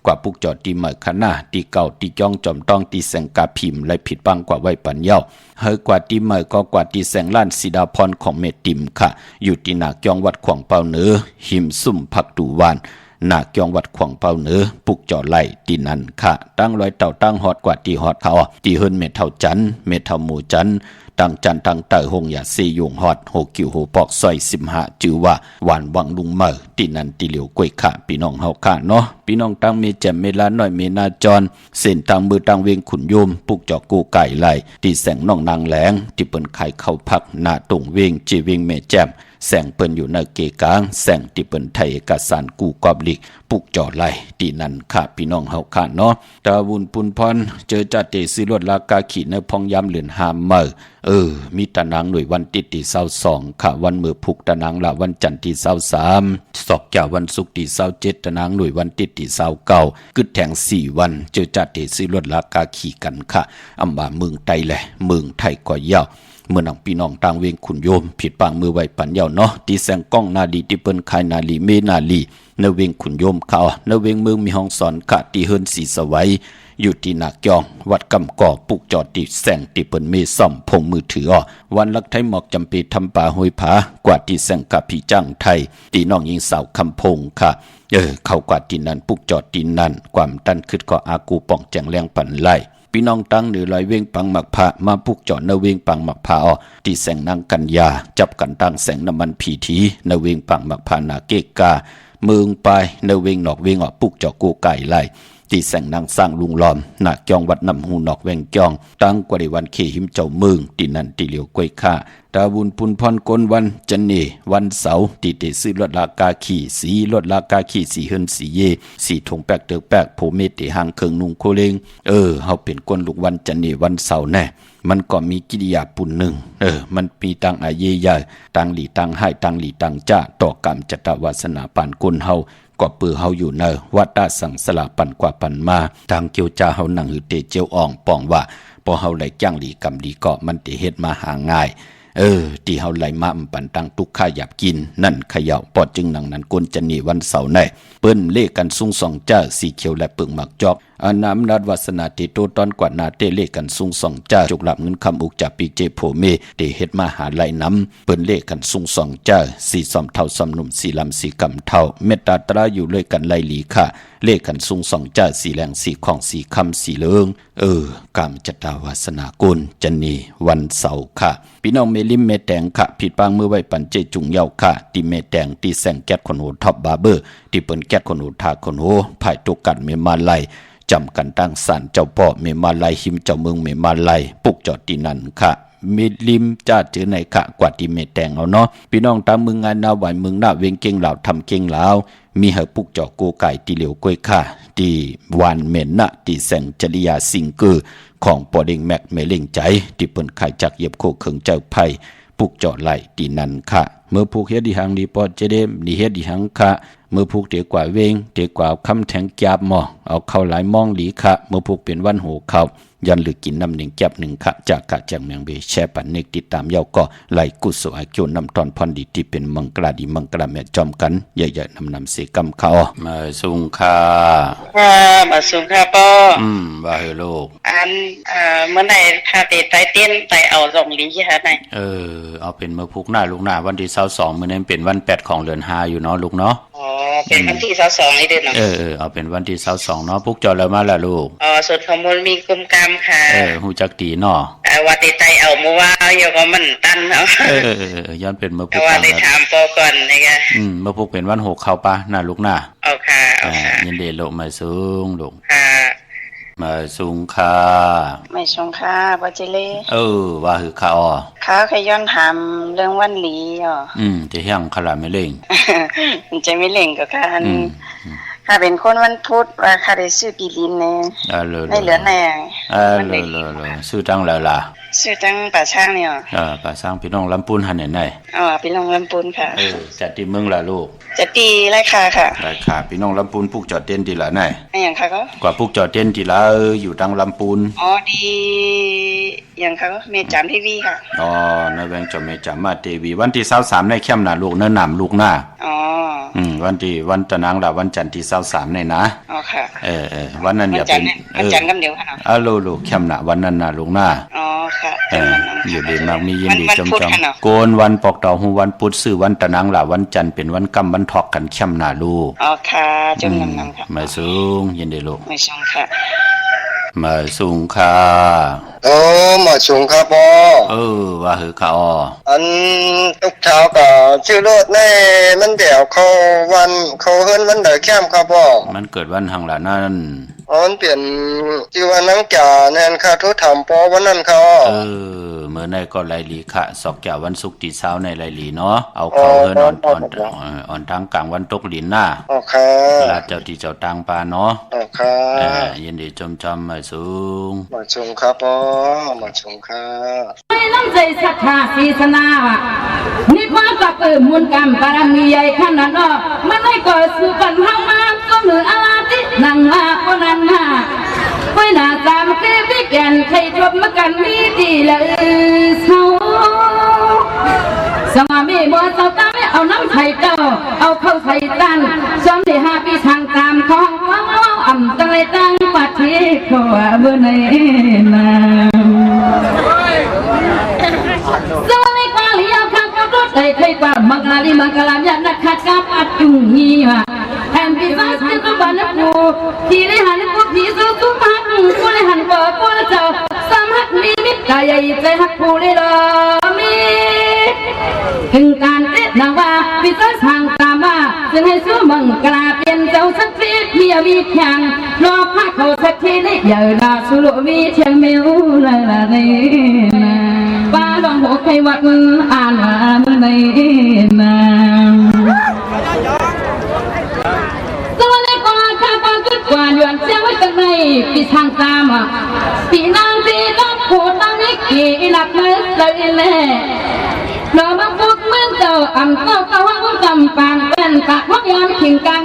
กว่าปุกจอตีเหมยขนาตีเก่าตีจองจอมต้องตีแสงกาพิมและผิดบังกว่าไว้ปัญญาเฮกว่าตีเหมยก็กว่าตีแสงล้านสีดาพรของเมติมค่ะอยู่ที่หนักจองวัดขวางเปาเหนือหิมซุ่มผักดูวานหนักจองวัดขวางเปาเหนือปุกจอไหลตีนันค่ะตั้งร้อยเต่าตั้งฮอดกว่าตีฮอดเขาตีเฮินเมเท่าจันเมเท่าหมูจันตั้งจันตั้งเตอหงอย่าซียุงฮอดโหกิวโหปอกซอย15จือว่าหวานวังลุงเมอตีนันตีเหลียวกล้วยค่ะพี่น้องเฮาค่ะเนาะพี่น้องตั้งเมแจ่มเมลาน้อยเมนาจรเส้นตั้งมือตั้งเวงขุนโยมปุกจอกูไก่ไหลตีแสงน้องนางแหลงที่เปิ้นไข่เข้าพักหน้าตรงเวงจีเวงเมแจ่ม แสงเปิ้นอยู่ในเกกลางแสงที่เปิ้นไทยเอกสารกูกอบลิกปุกจอไหลตีนั่นค่ะพี่น้องเฮาค่ะเนาะตาบุญปุนพรเจอจัดเตซื้อรถลากาขี่ในพองยามเหลือนหามเมอมีตะนางหน่วยวันติดที่22ค่ะวันมือพุกตะนางละวันจันทร์ที่23ศอกแก้ววันศุกร์ที่27ตะนางหน่วยวันติดที่29กึดแทง4วันเจอจัดเตซื้อรถลากาขี่กันค่ะอำว่าเมืองไทยแหละเมืองไทยก็ยาวเมื่อนังพี่น้องต่างเวงขุนโยมผิดปางมือไว้ปันยาวเนาะที่แสงกล้องนาลีที่เปิ้นคายนาลีเมนาลีในเวงขุนโยมเขาในเวงเมืองมีห้องสอนกะที่เฮิรนสีสวัยอยู่ที่นากยองวัดกำก่อปุกจอดติแสงที่เปิ้นเมซ่อมพงมือถือวันลักไทยหมอกจำปีทำป่าห้วยผากว่าที่แสงกะพี่จ้างไทยที่น้องยิงสาวคำพงค่ะเข้ากว่าที่นั่นปุกจอดที่นั่นความตันขึ้นก็อากูป่องแจงแรงปันไล่พี่น้องตั้งหรือลอยเวงปังหมักผามาพุกจอดนเวงปังหมักผาที่แสงนางกัญญาจับกันตั้งแสงน้ำมันผีทีนเวงปังหมักผานาเกกาเมืองไปนเวงนอกเวงปุกจอดกูไก่ไล่ที่แสงนางสร้างลุงล้อมหนักจองวัดน้ำหูนอกแวงจองตั้งกว่าในวันเขหิมเจ้าเมืองที่นั่นที่เหลียวกล้วยข้าตาบุญปุนพรกนวันจันเนวันเสาร์ที่เตซื้อรถลากาขี่สีรถลากาขี่สีเฮินสีเยสีทงแปกเตอแปกโผเมติหางเคิงนุงโคเลงเฮาเป็นกนลูกวันจันเนวันเสาร์แน่มันก็มีกิริยาปุ่นหนึ่งมันมีตังอาเยใหญ่ตังหลีตังให้ตังหลีตังจ้าต่อกรรมจตวาสนาปานกนเฮาก็ปือเฮาอยู่เนวัดตาสังสละปันกว่าปันมาทางเกียวจาเฮานั่งหือเตเจียวอ่องปองว่าพอเฮาไหลจ้างหลีกำหลีเกาะมันเตเฮ็ดมาหาง่ายที่เฮาไหลมาปันตังทุกข้าหยับกินนั่นเขย่าปอดจึงนังนั้นกนจะหนีวันเสาร์แน่เปิ้นเลขกันซุงสองจ้าสีเขียวและปึงหมักจอกอาน้ำนัดวาสนาติโตตอนกว่านาเตเลขกันซุงสองจ้าจุกหลับเงินคำอุกจากปีเจโพเมเตเฮ็ดมาหาไหลน้ำเปิ้นเลขกันซุงสองจ้าสีสอมเท่าสอมหนุ่มสีลำสีกำเท่าเมตตาตราอยู่เลยกันไหลหลีค่ะเลขกันซุงสองจ้าสีแรงสีของสีคำสีเลิงกามจตาวาสนากุลจันนีวันเสาร์ค่ะพี่น้องเมลิมเมแตงค่ะผิดปางมือไว้ปันเจจุงเยาค่ะที่เมแตงที่แสงแก๊สคนโหท็อปบาร์เบอร์ที่เปิ้นแก๊สคนโหทาคนโหภายตุกัดเมมาไลจำกันตั้งศาลเจ้าพ่อเมมาไลหิมเจ้าเมืองเมมาไลปุกจอดที่นั่นค่ะมีลิมจ้าเจอในขะกว่าที่เมแตงเอาเนาะพี่น้องตามมึงงานนาไหวมึงหน้าเวงเก่งเหล่าทำเก่งเหล่ามีเหปุกจอโกไก่ที่เหลียวกล้วยค่ะที่วานเมนนะที่แสงจริยาสิงเกอร์ของปอเด้งแม็กเมเล่งใจที่เปิ้นขายจากเหยียบโคเขิงเจ้าไผ่ปุกจอไหลที่นั่นค่ะเมื่อผูกเฮ็ดดีหังดีปอดเจเดมดีเฮ็ดดีหังค่ะเมื่อผูกเดียวกว่าเวงเดียวกว่าคำแทงแกบหมอเอาเข้าหลายมองหลีค่ะเมื่อผูกเป็นวันโหเข้ายันหรือกินน้ำหนึ่งแก็บหนึ่งค่ะจากกะจากเมืองเบแช่ปันเนกติดตามเย้าก็ไหลกุศลอาคิวนำตอนพรดีที่เป็นมังกราดีมังกราแม่จอมกันใหญ่ๆนำเสกำเขามาสุงค่ะมาส่งค่ะป้อว่าเฮโลกเมื่อไหร่ค่ะเตไตเต้นไตเอาส่งลีค่ะไหนเอาเป็นเมื่อพุกหน้าลูกหน้าวันที่22มื้อนั้นเป็นวัน8ของเดือน5อยู่เนาะลูกเนาะเป็นวันที่22นี่เด้อเนาะเอาเป็นวันที่22เนาะพุกจอแล้วมาล่ะลูกสุดของมลมีกรมกรรมค่ะฮู้จักดีเนาะว่าเตไตเอาเมื่อว่าอยู่ก็มันตันเนาะย้อนเป็นเมื่อพุกว่าได้ถามปอก่อนนี่ค่ะเมื่อพุกเป็นวัน6เข้าป่ะน่ะลูกหน้าค่ะยินดีโลกมาสูงลูกค่ะมาสูงค่ะไม่สูงค่ะบ่เจเลว่าคือค่ะค่ะขย้อนถามเรื่องวันหลีจะเฮียงขลาไม่เล่งมันจะไม่เล่งก็ค่ะค่ะเป็นคนวันพุธว่าค่ะได้ซื้อปีลินแน่ได้เหลือแน่ซื้อตั้งแล้วล่ะซื้อตั้งป่าช้างเนี่ยป่าช้างพี่น้องลำปูนหันไหนพี่น้องลำปูนค่ะจัดที่เมืองล่ะลูกจะตีไรค่ะไรค่ะพี่น้องลำปูนปุกจอดเต้นทีละไหนอย่างค่ะก็กว่าปุกจอดเต้นทีละอยู่ดังลำปูนดีอย่างค่ะก็เมจามทีวีค่ะในแวงจอมเมจามมาเทวีวันที่23ในเข้มหน้าลูกเนื้อหนำลูกหน้าวันตะนางละวันจันทร์ที่23ในนะค่ะวันนั้นอย่าเป็นวันจันทร์กันเดียวค่ะลูกเข้มหน้าวันนั้นน่ะลูกหน้าค่ะอยู่ดีมากมียินดีจำโกนวันปอกเต่าหูวันพุธซื้อวันตะนางละวันจันทร์เป็นวันกำวันทอกกันเข้มหน้าลูกค่ะจำนำค่ะมาสูงยินดีลูกมาสูงค่ะมาสูงค่ะมาสูงครับพ่อว่าคือค่ะอันทุกเช้าก็ชื่อรถในมันเดี๋ยวเขาวันเขาเฮิรนวันเดือแคมครับพ่อมันเกิดวันหังหลานั่นมันเปลี่ยนที่วันนังจ่าแนนค่ะทุกทำพอวันนั้นเขา เมื่อในก็ไหลหลีค่ะสอกจากวันศุกร์ที่เช้าในไหลหลีเนาะเอาเข้าเฮิรนอ่อนทางกลางวันตกหลินหน้าลาเจ้าที่เจ้าตังปาเนาะยินดีจมมาสูงมาชมครับพ่อมาชมครับไม่น้ำใจศรัทธาศรีสนานี่ความกับมูลกรรมบารมีใหญ่ขนาดนั้นมันให้ก่อสู่ปัญหามาก็เหนืออาทินังมาก็นันมาไม่น่าตามเคยพิการใครจบมากันมีดีเลยเศร้าสมามีบัวเศร้าตาไม่เอาน้ำไทยเจ้าเอาเข้าไทยตันซ้อมได้5 ปีทางตามของว่าอ่ำตั้งเลยตั้งปัดที่ขวาบนในน้ำสวัสดีกว่าเลี้ยวข้างกับรถได้เคยกว่ามังกรลีมังกรลามยันนักขัดกับอัดจุงยี่ว่าแอมพิซซ่าสกุบานักกูที่ได้หันกูที่สุดทุกหักกูได้หันบ่กูได้เจ้าสามหักมีมิตรกายใหญ่ใจหักกูได้รอมีถึงการเตะนางว่าพิซซ่าทางตามว่าจึงให้สู้มังกรเปลี่ยนเจ้าสักทีเมียมีแข่งรอพักเขาสักทีได้อย่าด่าสุรุมีเชียงเมียวละละนี่นะป้าลองหัวใครวัดอ่านมาเมื่อไหร่นะสวัสดีกว่าข้าป้าจุดกว่าหยวนเสียงไว้ตั้งในปีทางตามปีนางปีต้องผูดตั้งนิกี่หลักมือเลยแน่เราบังปุกเหมือนเจ้าอ่ำเต้าเต้าห้องจำปางเป็นปากมักยอนขิงกลาง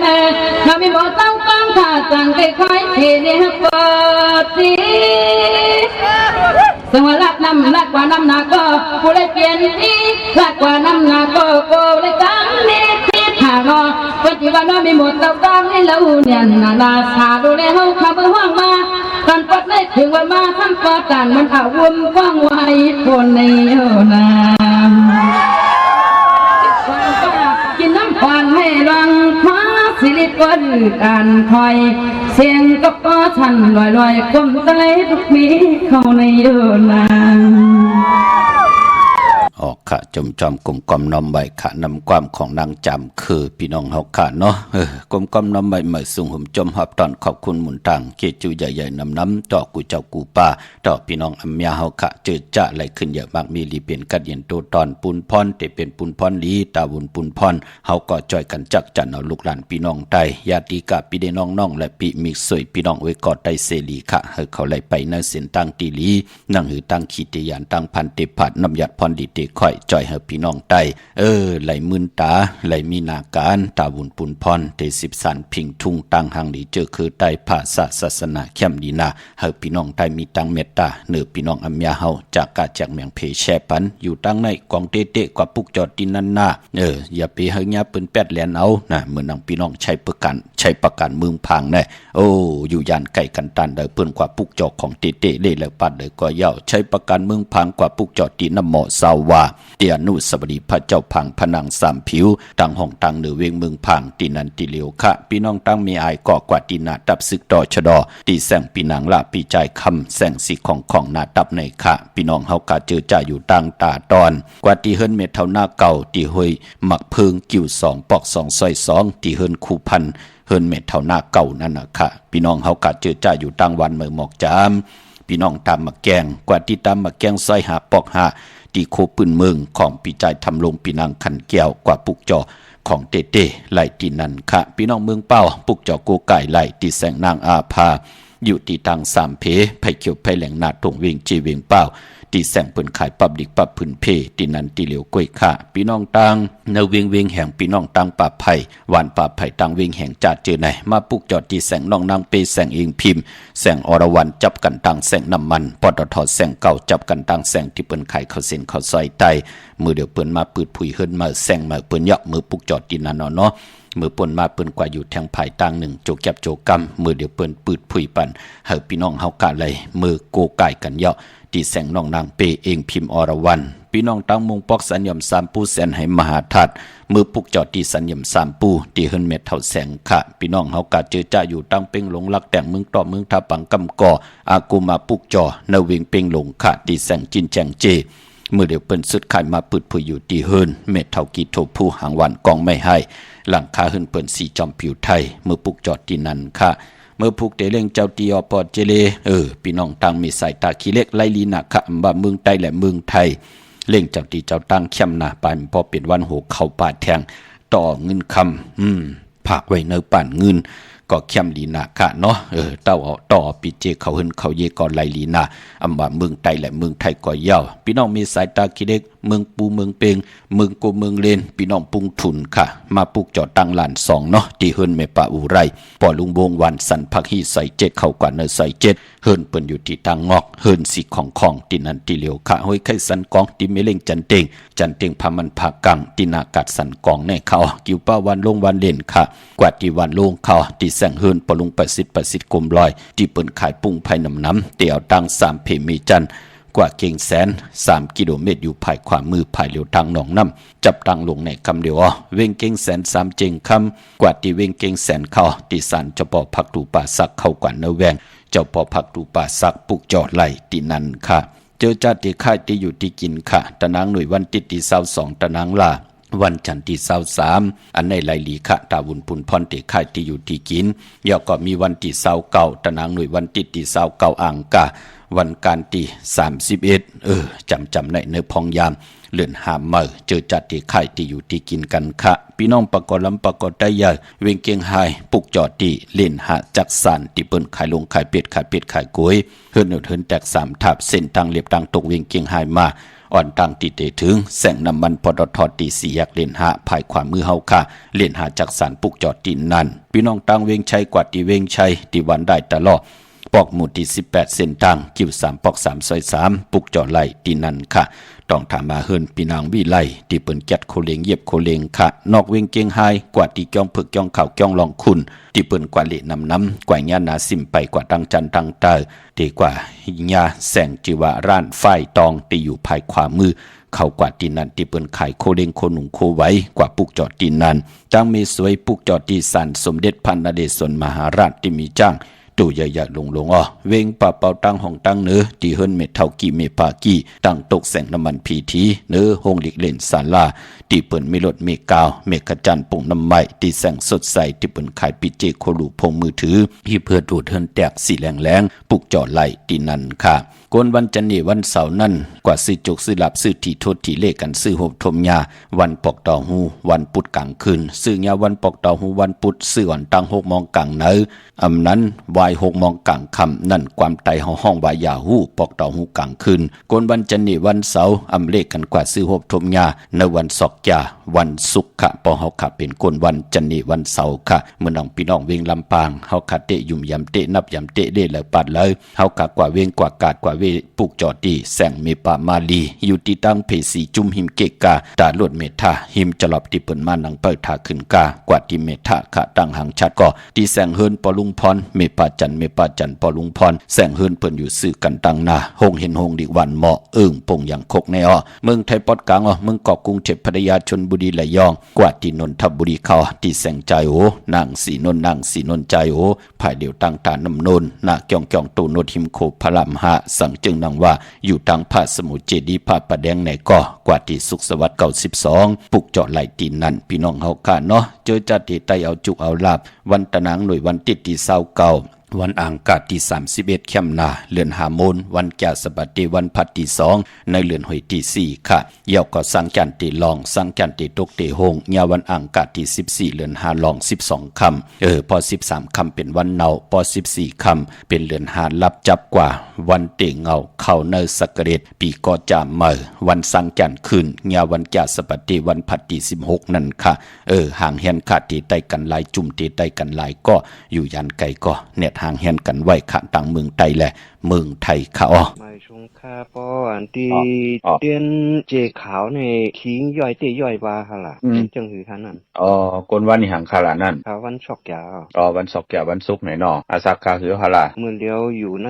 เราไม่บอกต้องฟังข้าจังไปคอยเทเดียบดีสวัสดีน้ำหนักกว่าน้ำหนักก็ผู้ได้เปลี่ยนที่หนักกว่าน้ำหนักก็ได้ตั้งนี้ที่ถามว่าปัจจุบันเราไม่หมดเต้าตั้งให้เราเนี่ยนาสาดูแลเขาขับห้องมาตอนปัดได้ถึงวันมาทำปอต่างมันอาวุ่นว่างไว้คนในนากินน้ำควันให้รังคว้าสิริกว่าดื้อการคอยเสียงก็ป้อฉันลอยก้มตะเลยทุกมีเข้าในนาออกค่ะจมกลมกลมน้อมใบค่ะนำความของนางจำคือพี่น้องเฮาค่ะเนาะกลมกลมน้อมใบเหมยสูงหุ่มจมหับตอนขอบคุณหมุนต่างเกจูใหญ่ๆน้ำต่อกูเจ้ากูป้าต่อพี่น้องอัมยาเฮาค่ะเจอจะไหลขึ้นเยอะมากมีลีเปลี่ยนกัดเย็นโตตอนปูนพรแต่เป็นปูนพรลีตาวุนปูนพรเฮาก็จ่อยกันจักจันเอาลูกหลานพี่น้องไตญาติกะพี่เดน้องและพี่มิกสวยพี่น้องไว้กอดไตเสรีค่ะเฮาเขาไหลไปในเส้นตั้งตีลีนั่งหือตั้งขีตยานตั้งพันเตผัดน้ำยัดพรดีเตค่อยจ่อยเฮาพี่น้องไตไหลมื่นตาไหลมีนาการตาวุนปุนพรเต13พิงทุ่งตังหังดีเจอคือไตภาษาศาสนาเข้มดีนาเฮาพี่น้องไตมีตังเมตตาเนื้อพี่น้องอัมยาเฮาจากกาจากเมียงเพแช่ปันอยู่ตั้งในกองเตะกว่าปุกจอดดินนั่นนาอย่าไปเฮาญาปืนแปดแลนเอานะเหมือนนางพี่น้องใช้ประกันเมืองพังแน่โอ้อยู่ยานไก่กันตันเด้อเปิ้นกว่าปุกจอของเตะเล่แล้วปัดเด้อก็ยาวใช้ประกันเมืองพังกว่าปุกจอดดินน้ำหมอสาวาเตียนุสบดีพระเจ้าพังพนังสามผิวตั้งห้องตั้งเหนือเวียงเมืองพังตีนันตีเหลียวค่ะพี่น้องตั้งมีอายก่อกว่าตีนาดับซึกต่อชดอตีแสงปีนางละปีใจคำแสงสีของนาดับในค่ะพี่น้องเฮากะเจอจ่าอยู่ตั้งตาตอนกว่าตีเฮิรนเม็ดเท่าหน้าเก่าตีห้วยหมักเพิงกิ่ว2ปอก2ซอย2ตีเฮิรนคู่พันเฮิรนเม็ดเท่าหน้าเก่านั่นน่ะค่ะพี่น้องเฮากะเจอจ่าอยู่ตั้งวันเมืองหมอกจามพี่น้องตามมาแกงกว่าที่ตามมาแกงซอยหาปอกหาตีโคปืนเมืองของปีใจทำลงปีนางขันแก้วกว่าปุกจอของเตไหลตีนันค่ะพี่น้องเมืองเป้าปุกจอโกไก่ไหลตีแสงนางอาภาอยู่ตีทางสามเพไผ่เขียวไผ่แหลงนาตรงเวียงจีเวียงเป้าตีแสงเปิ่นขายปับดิกปับพื้นเพตีนันตีเหลียวกล้วยค่ะพี่น้องตังเนเวียงแห่งพี่น้องตังป่าไผ่หวานป่าไผ่ตังเวียงแห่งจัดเจอไหนมาปุกจอตีแสงน้องนางเปแสงเองพิมพ์แสงอรวรรณจับกันตังแสงน้ำมันปตทแสงเก่าจับกันตังแสงที่เปิ่นขายข้าวเส้นข้าวซอยไตมือเดี๋ยวเปิ่นมาปืดผุยเฮิรนมาแสงมาเปิ่นยะมือปุกจอตีนันเนาะมือปนมาเปิ้นกว่าอยู่แทงภายต่างหนึ่งโจกแก็บโจกำมือเดี๋ยวเปิ้นปืดผุยปันเฮาพี่น้องเฮากะเลยมือโกไก่กันเยาะตีแสงน้องนางเปเองพิมพ์อรวรรณพี่น้องตั้งมุงปอกสัญญมสามปูแสนให้มหาทัดมือปุกจอดตีสัญญมสามปูตีเฮิรนเม็ดเท่าแสงค่ะพี่น้องเฮากะเจอจ่าอยู่ตั้งเป้งหลงลักแต่งเมืองต่อเมืองท่าปังกำก่ออากูมาปุกจอเนเวงเป้งหลงค่ะตีแสงจินแจงเจมือเดี๋ยวเปิ้นสุดขายมาปืดผุยอยู่ตีเฮิรนเม็ดเท่ากีโทผู้หางวันกองไม่ให้หลังคาเฮิรนเปิ้นสีจอมผิวไทยมือปุกจอดตีนันค่ะ เมื่อผูกเตเล่งเจ้าตีอปอเจเลพี่น้องตังมีสายตาขี้เล็กไลลีนะค่ะบ่เมืองใต้และเมืองไทยเล่งเจ้าตีเจ้าตั้งเข้มนะปานพอเป็นวันโหเข้าป่าแทงต่อเงินคำผากไว้เนื้อป่านเงินก็เข้มลีนาค่ะเนาะเต้าต่อปีเจเขาหึนเขาเยก่อนไลลีนาอำว่าเมืองใต้และเมืองไทยก็ยาวพี่น้องมีสายตาขี้เล็กเมืองปูเมืองเปงเมืองโกเมืองเลนพี่น้องปุงทุนค่ะมาปลูกจอดตั้งหลานสองเนาะที่เฮิรนแม่ป่าอุไรปอลุงวงวันสันพักฮีใส่เจ็ดเข้ากว่าเนอใส่เจ็ดเฮิรนเปิ้นอยู่ที่ทางงอกเฮิรนสีของที่นันที่เหลียวค่ะห้อยไข่สันกองที่เมเล่งจันเต็งพามันผักกังที่นากัดสันกองในเขากิวป้าวันลงวันเล่นค่ะกว่าที่วันลงเขาที่แสงเฮิรนปอลุงประสิทธิ์กลมลอยที่เปิ้นขายปุ้งไผ่น้ำเตี่ยวตัง3เพมีจันกว่าเก่งแสน3กิโลเมตรอยู่ภายขวามือภายเลี้ยวทางหนองน้ำจับตังลงในคำเดียวเว้งเก่งแสน3เจงคำกว่าที่เว้งเก่งแสนเข้าที่สันเจ้าปอพักดูป่าสักเข้ากว่าเนแวงเจ้าปอพักดูป่าสักปุกจอดไหลที่นั่นค่ะเจอจัดที่ค่ายที่อยู่ที่กินค่ะตะนางหน่วยวันติดที่22ตะนางลาวันจันทร์ที่23อันในไลลีค่ะตาวุนปุนพรเตค่ายที่อยู่ที่กินยาก็มีวันที่29ตะนางหน่วยวันติดที่29อังกาวันการที่31จำในเนื้อพองยามเลื่อนหามเมื่อเจอจัดที่ค่ายที่อยู่ที่กินกันค่ะพี่น้องปะกอลำปะกอได้ใหญ่เวงเกียงไฮปุกจอดที่เล่นหาจักสานที่เปิ้นขายลงขายเป็ดขายกล้วยเฮิรนแตก3ทับเส้นทางเรียบทางตกเวงเกียงไฮมาอ่อนตังติเตถึงแสงน้ำมันปตทตี4แยกเลนหาภายขวามือเฮาค่ะเลนหาจักสานปุกจอดที่นั่นพี่น้องตังเวงชัยกว่าที่เวงชัยที่วันได้ตลอดปอกหมู่ที่18เส้นทางกิ้ว3ปอก3ซอย3ปุกจอดไหลที่นั่นค่ะต้องถามมาเฮิรนพี่นางวิไลที่เปิ้นแก๊ดโคเลงเย็บโคเลงค่ะนอกเวงเกียงไฮกว่าที่จ้องผึกจ้องข่าวจ้องลองคุณที่เปิ้นกว่าเละน้ำกว่าญานาซิมไปกว่าตังจันตังเตอดีกว่าญาแสงจิวาร้านฝ้ายตองที่อยู่ภายขวามือเข้ากว่าตีนันที่เปิ้นขายโคเลงโคหนุ่งโคไว้กว่าปุกจอดตีนันจังมีสวยปุกจอดที่สันสมเด็จพระนเรศวรมหาราชที่มีจ้างตู่ใหญ่ๆลงเวงป่าเป่าตังห้องตังเนื้อที่เฮิรนเม็ดเท่ากี่เมปากี่ตั้งตกแสงน้ำมันพีทีเนื้อห้องหลีกเล่นศาลาที่เปิ้นมีรถเมกาวเมกจันปุ่งน้ำไม้ที่แสงสดใสที่เปิ้นขายปิเจโคลูพงมือถือที่เพื่อดูดเฮิรนแตกสีแรงปุกจอดไหลที่นั่นค่ะกวนวันจันทร์วันเสาร์นั่นกว่าซื้อจกซื้อหลับซื้อที่โทษที่เลขกันซื้อหบทมยาวันปอกต่อหูวันปุดกลางคืนซื้อยาวันปอกต่อหูวันปุดซื้อวันตั้ง6 โมงกลางเนื้ออำนั้นวาย6 โมงกลางค่ำนั่นความไตห้องวายาหูปอกต่อหูกลางคืนกวนวันจันทร์วันเสาร์อำเลขกันกว่าซื้อหบทมยาในวันศอกยาวันศุกร์ค่ะปอเฮาค่ะเป็นกวนวันจันทร์วันเสาร์ค่ะเมื่อน้องพี่น้องเวงลำปางเฮาค่ะเตะยุ่มยำเตะนับยำเตะเด้เลยปัดเลยเฮากะกว่าเวงกว่ากาดกว่าเวปุกจอดดีแสงเมปามาลีอยู่ที่ตั้งเพสีจุมหิมเกกาตาลวดเมธาหิมจลอบที่เปิ้นมานังเปิดทาขึ้นกากว่าที่เมธาค่ะตั้งหางชัดก็ที่แสงเฮิรนปอลุงพรเมปาจันปอลุงพรแสงเฮิรนเปิ้นอยู่ซื้อกันตั้งหน้าหงเห็นหงดิวันเหมาะปงอย่างคกในเมืองไทยปอดกลางเมืองเกาะกรุงเทพพัทยาชลบุรีระยองกว่าที่นนทบุรีเขาที่แสงใจนางสีนนใจภายเดียวตั้งตาน้ำนนนาเกี่ยงตูโนดหิมโคพระลำหะสั่งจึงนางว่าอยู่ทางภาคสมุทรเจดีภาคประแดงในก็กว่าที่สุขสวัสดิ์92ปุกเจาะไหลตีนั่นพี่น้องเฮาค่ะเนาะเจอจัดที่ไตเอาจุกเอาลาบวันตะนางหน่วยวันติดที่29วันอังคารที่31เข้มนาเลือนหาโมนวันแก่สบัดที่วันพัดที่2ในเลือนหอยที่4ค่ะเยาก็สังจันติลองสังจันติตกเตหงยาวันอังคารที่14เลือนหาลอง12ค่ำพอ13ค่ำเป็นวันเนาพอ14ค่ำเป็นเลือนหารับจับกว่าวันเตเงาเข้าในสักเรตปีก็จะเมื่อวันสังจันขึ้นยาวันแก่สบัดที่วันพัดที่16นั่นค่ะห่างเฮียนขาดที่ใต้กันหลายจุ่มที่ใต้กันหลายก็อยู่ยันไกลก็เน็ตห่างเฮียนกันไว้ค่ะต่างเมืองไทยและเมืองไทยค่ะไม่ชงค่าป้ออันที่เตียนเจขาวในขิงย่อยเตย่อยบาค่ะล่ะจังหือคันนั่นกวนวันนี่หังคารานั่นวันศอกยาวันศอกยาวันศุกร์ไหนเนาะอาสาคาหือฮาล่ะมื้อเดียวอยู่ใน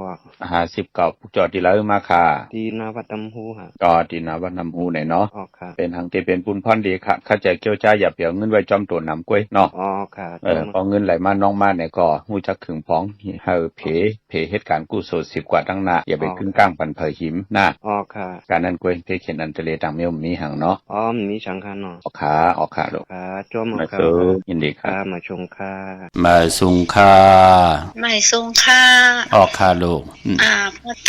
59ปุกจอดที่แล้วมาค่ะที่นาวัดน้ำฮูฮะที่นาวัดน้ำฮูไหนเนาะค่ะเป็นหังที่เป็นปุนพรดีค่ะเข้าใจเกี่ยวจ้าอย่าเปียวเงินไว้จอมตัวน้ำกล้วยเนาะค่ะพอเงินไหลมาน้องมาเนี่ยก็ฮู้จักขึงพ้องเฮาเพเหตุการณ์กู้โสด10กว่าตั้งหน้าอย่าไปขึ้นกลางปันเผย หิมนะ อ๋อค่ะ การนั้นกวยเทเขียนอันทะเลต่างเมียวมีหังเนาะ อ๋อมีสังขารเนาะ ออกขาลูก ค่ะจอม มา ค่ะ ซื้อยินดีครั ค่ะ บ มาชงค่ะ มาสุงค่า ไม่สูงค่ะ ออกขาลูก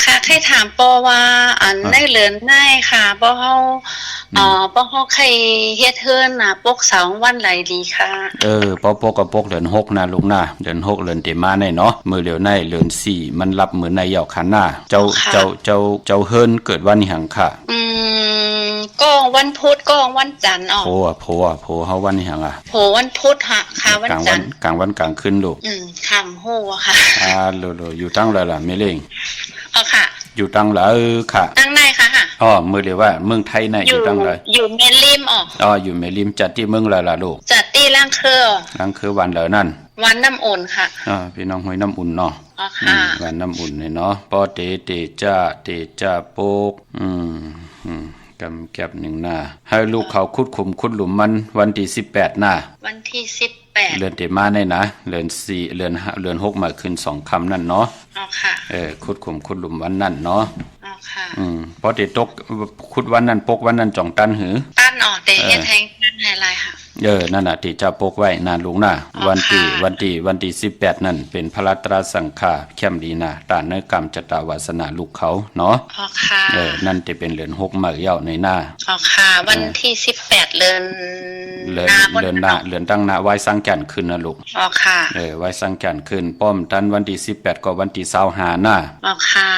ค่ะใครถามปอว่าอันในเรือนในค่ะปอเฮาปอเฮาใครเฮ็ดเฮือนน่ะปกเสาวันไหลดีค่ะ ปอปกกับปกเดือน6นะลูกนะเดือน6เดือนเตมาในเนาะมื้อเดียวในเดือน4มันรับมื้อในยาวคันหน้าเจ้าเฮิรนเกิดวันหยังค่ะ ก็วันพุธก็วันจันทร์โพเฮาวันหยังอ่ะ โหวันพุธค่ะวันจันทร์ กลางวันกลางคืนลูก ค่ำโหค่ะโลอยู่ตั้งเลยล่ะแม่เล้ง ค่ะ อยู่ตั้งละค่ะ ตั้งในค่ะมื้อเดียวว่าเมืองไทยน่ะอยู่ตั้งเลย อยู่เมลิมอยู่เมลิมจัดที่เมืองละล่ะลูก จัดที่ล่างเครือ ลังคือวันแล้วนั่น วันน้ำอุ่นค่ะพี่น้องห้วยน้ำอุ่นเนาะ ค่ะ วันน้ำอุ่นนี่เนาะปอเตจ้าโปกกำแก็บหนึ่งหน้าให้ลูกเขาขุดหลุมมันวันที่18หน้าวันที่18เรือนเตมาได้นะเรือน4เรือน5เรือน6มาขึ้น2คำนั่นเนาะค่ะขุดหลุมวันนั้นเนาะค่ะพอเตตกขุดวันนั้นปกวันนั้นจ่องตันหือตันเตเฮ็ดแทงนั่นไฮไลท์ค่ะนั่นน่ะที่จะปกไว้นานลุงหน้าวันที่18นั่นเป็นพระราตราสังฆาเข้มดีนะตาเนกรรมจตวาสนาลูกเขาเนาะค่ะนั่นจะเป็นเรือน6มาเย้าในหน้าค่ะวันที่18เรือนตั้งหน้าไว้สร้างแก่นขึ้นนะลูกค่ะไว้สร้างแก่นขึ้นป้อมตันวันที่18ก็วันที่25หน้าค่ะ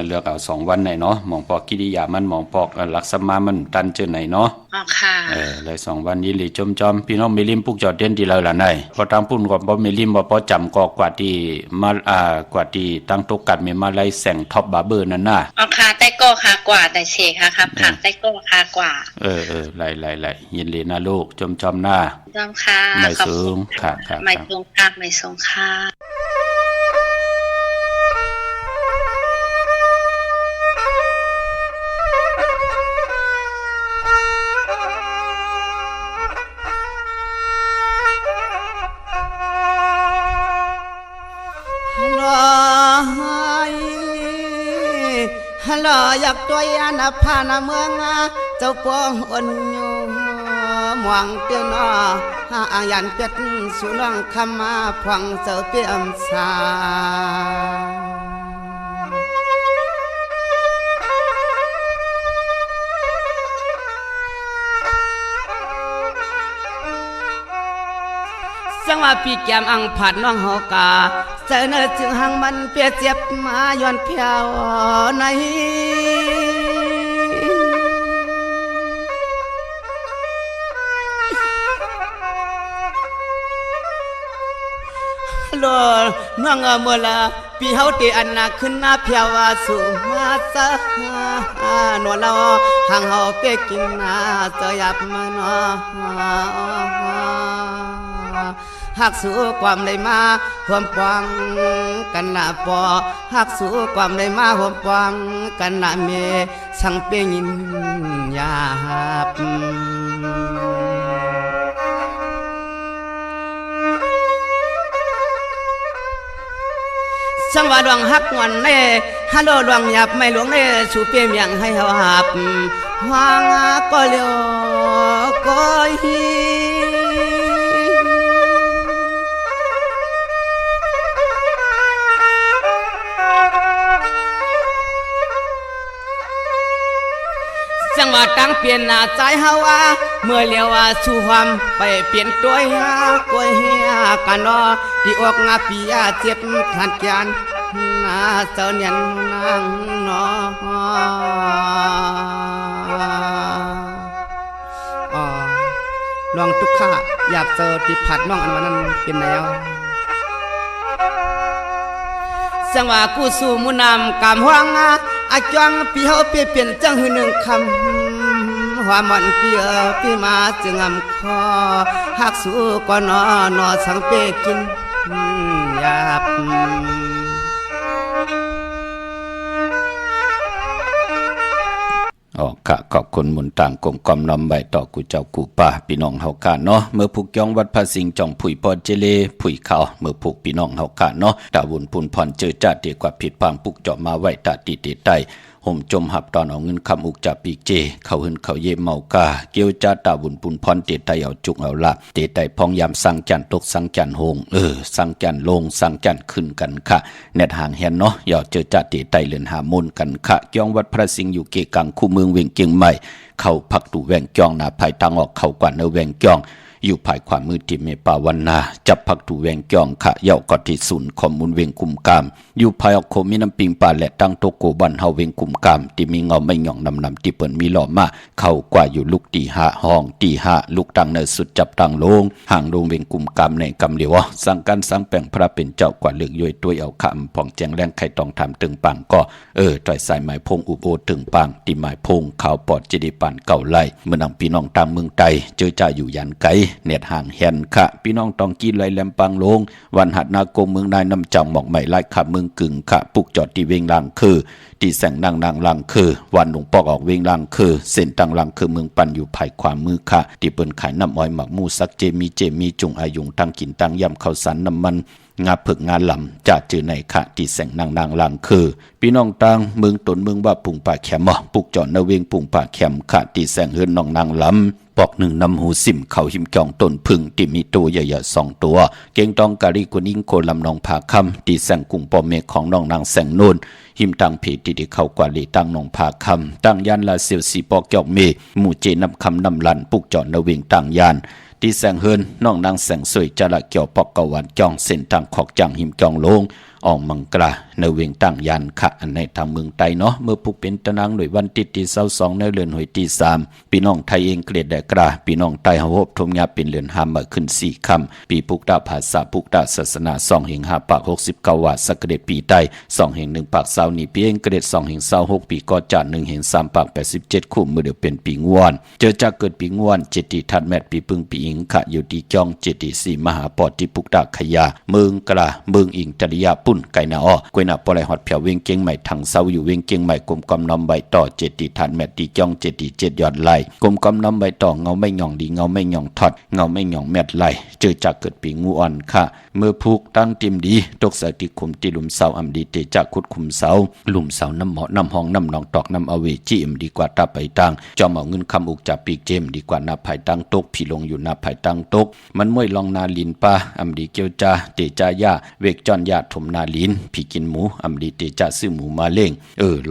เลือกเอา2วันไหนเนาะหมองปอกกิริยามันหมองปอกลักษณะมันตันเจอไหนเนาะค่ะเลย2วันนี้หลีจอมพี่น้องเมลิมปุกจอดเด่นดีแล้วล่ะนายพอตามปุ่นก็บ่เมลิมบ่พอจำก็กว่าที่มากว่าที่ตั้งตกกัดมีมาไล่แสงท็อปบาร์เบอร์นั่นน่ะค่ะแต่ก็ค่ะกว่าแต่เชค่ะครับค่ะแต่ก็ค่ะกว่าไล่ยินดีนะลูกจอมหน้าจอมค่ะไม่สูงค่ะไม่สูงค่ะไม่สูงค่ะฮัลโหลอยากตัวยันพานาเมืองเจ้าปองอ่อนอยู่มวงเตือนอายันเป็ดสุนังคำมาพวังเจ้าเปี่ยมสาจังว่าปีแก้มอังผัดน้องหอกาเสนอจึงหังมันเปียเจ็บมาย้อนเพียวในโลน้องเมื่อละปีเฮาตีอันนาขึ้นหน้าเพียวว่าสู่มาซะหนวลเราห่างเฮาเปียกินนาจะยับมาเนาะหักสู่ความได้มาห่วมปองกันละปอหักสู่ความได้มาห่วมปองกันละเมสังเปียงินยาบสังว่าดวงหักวันเน่ฮัลโหลดวงหยับไม่หลวงเน่สู่เปียมยังให้เฮาหับวางก็เลียวก็ฮีจังว่าตั้งเปลี่ยนหน้าใจเฮาว่าเมื่อเลียวว่าสู่ความไปเปลี่ยนตัวเฮียกวยเฮียกันเนาะที่ออกงาปียาเจ็บขันแกนนาเสเนียนนางเนาะลองทุกข้าหยาบเจอที่ผัดน้องอันวันนั้นเป็นแล้วจังว่ากูสู่มุนำกำห้องอาจวงปีเฮาเปลี่ยนจังหือหนึ่งคำว่ามันเปียปีมาจึงอำคอหักสู่ก่อนนอสังเปกินยาบ อ๋อค่ะขอบคุณมุนต่างกลมกอมนำใบต่อกูเจ้ากูป่าพี่น้องเฮาค่ะเนาะเมื่อผูกยองวัดพระสิงห์จ่องผุยปอเจเลผุยเขาเมื่อผูกพี่น้องเฮาค่ะเนาะตาวุนปุนพรเจอจัดดีกว่าผิดพังปุกเจาะมาไว้ตาติเตใต้ห่มจมหับตอนเอาเงินคำอุกจากปีกเจเขาหึนเขาเยเมากาเกี่ยวจ้าตาบุญปุนพรเตไตเอาจุกเอาละเตไตพองยามสังจันตกสังจันโฮงสังจันลงสังจันขึ้นกันค่ะเน็ตห่างแหนเนาะอย่าเจอจ้าเตไตเลือนหามุนกันค่ะเกี่ยงวัดพระสิงห์อยู่เกกังคู่เมืองเวียงเกียงใหม่เข้าพักตู่แวงจองนาภายตังออกเข้ากว่าเนแวงจองอยู่ภายความมือที่เมปาวันนาจับพักถูแวงจองขะเย่ากอที่ศูนย์ข้อมูลเวงกุมกามอยู่ภายออกโคมีน้ำปิงป่าและตั้งโตโกบันเฮาเวงกุมกามที่มีเงาไม่หย่องนำที่เปิ่นมีหล่อมาเข้ากว่าอยู่ลูกตีหาห้องตีหาลูกตังเนสุดจับตังลงห่างลงเวงกุมกามในกำเหลียวสั่งการสั่งแป่งพระเป็นเจ้ากว่าเลือกย่อยตัวเอาคำผ่องแจงแรงไข่ตองทำตึงปังก็ต่อยสายไม้พงอุโบตึงปังตีไม้พงข่าวปอดจิดิปันเก่าไล่เมื่อนังพี่น้องตามเมืองไตเจอจ่าอยู่ยันไกเน็ตห่างแหนค่ะพี่น้องตองกีไหลแหลมปังลงวันหัดนาโกเมืองนายน้ำจังหมอกใหม่ไล่ขับเมืองกึ่งค่ะปุกจอดที่เวงลางคือที่แสงนางลางคือวันหลวงปอกออกเวงลางคือเส้นตังลางคือเมืองปันอยู่ภายความมือค่ะที่เปิ้นขายน้ำอ้อยหมักมูสักเจมีจุงอายุงตั้งกินตั้งย่ำข้าวสารน้ำมันงาผึกงาลำจะจือในค่ะที่แสงนางลางคือพี่น้องตังเมืองตนเมืองว่าปุ่งป่าแขมปุกจอดนเวงปุ่งป่าแขมค่ะที่แสงเฮือนน้องนางลำปอกหนึ่งนำหูสิมเขาหิมจองต้นพึ่งที่มีตัวใหญ่ๆ2 ตัวเก่งตองกาลีกุนิงโคลำนองผาคำที่แสงกุ่งปอมเมฆของน้องนางแสงโนนหิมตังผีที่เข้ากว่าลีตั้งนองผาคำตั้งยันลาเซียวสีปอกเกี่ยวเมหมู่เจนำคำนำลันปุกจอดนเวงตั้งยานที่แสงเฮินน้องนางแสงสวยจะละเกี่ยวปอกกวันจองเส้นทางขอกจังหิมจองลงออกมังกราในเวียงตั้งยันค่ะในทางเมืองไตเนาะเมื่อผูกเป็นตะนางหน่วยวันที่22ในเดือนหวยที่3พี่น้องไทยเองเกลียดได้กราพี่น้องไตเฮาฮบทมยาเป็นเดือน5มาขึ้น4ค่ำปีปุกดาภาษาปุกดาศาสนา2แห่ง5ปาก69ว่าสักเดปีใต้2แห่ง1ปาก20นี่ปีเองเกลียด2แห่ง26ปีก็จัด1แห่ง3ปาก87คู่มือเดียวเป็นปีงวนเจอจากเกิดปีงวนเจติทัดแมตปีปึงปีอิงค่ะอยู่ที่จ้องเจติ4มหาปอติปุกดาขยาเมืองกราเมืองอิงจริยาปุ่นไกนาอ้อกวยนาปอลายฮอดเพียวเวียงเกียงใหม่ทางเซาอยู่เวียงเกียงใหม่กลมกำนำใบต่อเจติทันแมตติจ้องเจติ7ยอดไหลกลมกำนำใบต่อเงาไม่หย่องดีเงาไม่หย่องทอดเงาไม่หย่องแมตไหลเจอจากเกิดปีงูอ่อนค่ะเมื่อผูกตั้งติมดีตกใส่ติคุมติลุมเสาอำดีเตจากขุดคุมเสาลุมเสาน้ำเหมาะน้ำห้องน้ำนองตอกน้ำอเวจีมดีกว่าตาไปตั้งจอมเอาเงินคำอุกจากปีกเจมดีกว่านาภายตั้งตกพี่ลงอยู่นาภายตั้งตกมันมวยลองนาลินป้าอำดีเกียวจ้าเตจายาเวกจอนยาถมนาลินพี่กินหมูอำดีเตจาซื้อหมูมาเล่ง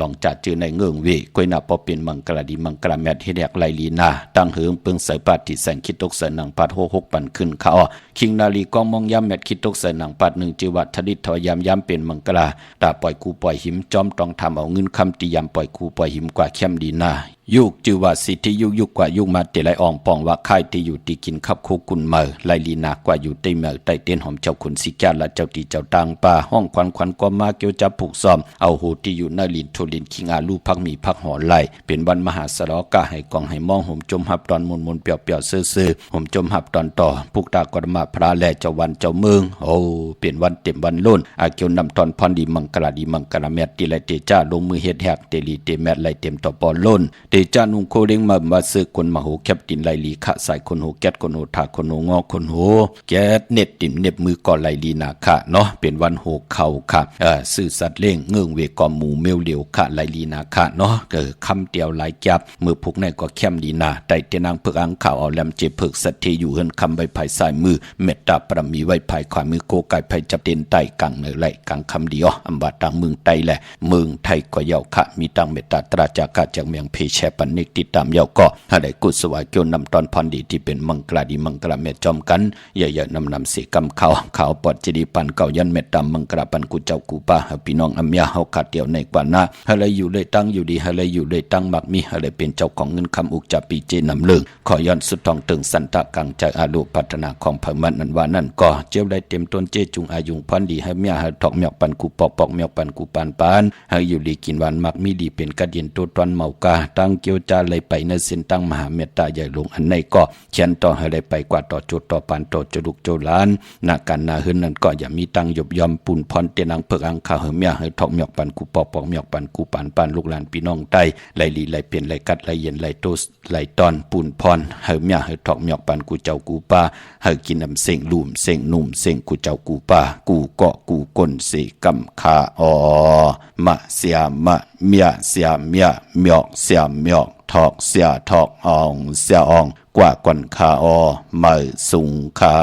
ลองจัดเจอในเงื่องเวกวยนาพอเป็นมังกรดีมังกรแมทเฮเดกไลลีนาตั้งเหิงเปิงใส่ปาติแสงคิดตกใส่หนังปัด6ปันขึ้นเขาคิงนาลีกองมองย้ำแมทคิดตกใส่หนังปัด1จิวัดทดิตทวยย้ำเป็นมังกราตาปล่อยคูปล่อยหิมจอมต้องทำเอาเงินคำตียำปล่อยคูปล่อยหิมกว่าเข้มดีนายุกจือว่าสิทธิยุกกว่ายุกมาเตไลอ่องปองว่าค่ายที่อยู่ที่กินขับคูกุนเมอไลลีนากว่าอยู่ใต้เมอใต้เต้นหอมเจ้าขุนสิกาและเจ้าตีเจ้าตังป่าห้องควันก็มาเกี่ยวจับผูกซ้อมเอาหูที่อยู่หน้าลินโทลินคิงอาลูพักมีพักหอไหลเป็นวันมหาสลอกาให้กองให้มองห่มจมหับตอนมนเปียวซื่อห่มจมหับตอนต่อพุกตากรมาพระแลเจ้าวันเจ้าเมืองเป็นวันเต็มวันล้นอาเกี่ยวนำตอนพรดีมังกรแมตติไลเตจ้าลงมือเฮ็ดแหกเตลีเตแมตไลเต็มต่อปอล้นเตจ้านุงโคเด้งมาซื้อคนมาโหแคปตินไลลีขะใส่คนโหแก๊สคนโหถาคนโหงอคนโหแก๊สเน็ตติ่มเน็บมือก่อไลลีนาค่ะเนาะเป็นวันโหเข่าค่ะซื้อสัตว์เลี้ยงเงื่องเวกอหมูเมลเหลียวค่ะไลลีนาค่ะเนาะคำเดียวหลายจับมือพุกในก็แคมดีนาได้เตนางเพิกอังข่าวเอาแลมเจเพิกสัตเทอยู่เฮินคำใบภายซ้ายมือเมตตาประมีไว้ภายขวามือโกไก่ภายจับเด่นไตกังเนไหลกังคำเดียวอำบาตังเมืองไตแหละเมืองไทยก็เยาค่ะมีตังเมตตาตราจากาจากเมืองเพแชปันนิกติดตามเยาก็ให้ได้กุศวาเกี่ยวนำตอนพรดีที่เป็นมังกรดีมังกรเมตจอมกันเยอะๆนำเสกำเขาปอดจดีปันเก่ายันเมตตามังกรปันกุเจ้ากูป้าพี่น้องอเมียเฮาขาดเดียวในกว่าหน้าให้เลยอยู่เลยตั้งอยู่ดีให้เลยอยู่เลยตั้งมักมีให้เลยเป็นเจ้าของเงินคำอุกจับปีเจนำเลิงขอย้อนสุดทองตึงสันตะกังใจอาลูพัฒนาของพมันนั้นว่านั่นก็เจ้าได้เต็มต้นเจจุงอายุงพันดีให้เมียให้ถอกเมียปันกูปอกเมียปันกูปานให้อยู่ดีกินวันมักมีดีเป็นกระเดียนตัวตอนเมากาตั้ง เกียวจาเลยไปในสินตั้งมหาเมตตาใหญ่หลวงอันในก็เขียนต่อให้เลยไปกว่าต่อจุดต่อปานต่อจุลุกโจลานนาการนาหืนนั้นก็อย่ามีตังยบยอมปุ่นพรเตียนังเพิกอังคาเฮเมียให้ทอกหมอกปันกูปอกปอกหมอกปันกูปานปานลูกหลานพี่น้องใต้ไหลลีไหลเปลี่ยนไหลกัดไหลเย็นไหลโตไหลตอนปุ่นพรเฮเมียให้ทอกหมอกปันกูเจ้ากูป้าให้กินน้ำเสียงลุ่มเสียงนุ่มเสียงกูเจ้ากูป้ากูเกาะกูก้นเสกำคาอมะเสียมะเมียเสียเมียหมอกเสียหมอกทอกเสียทอกอองเสียอองกว่าก่อนคาอไม่สุงคา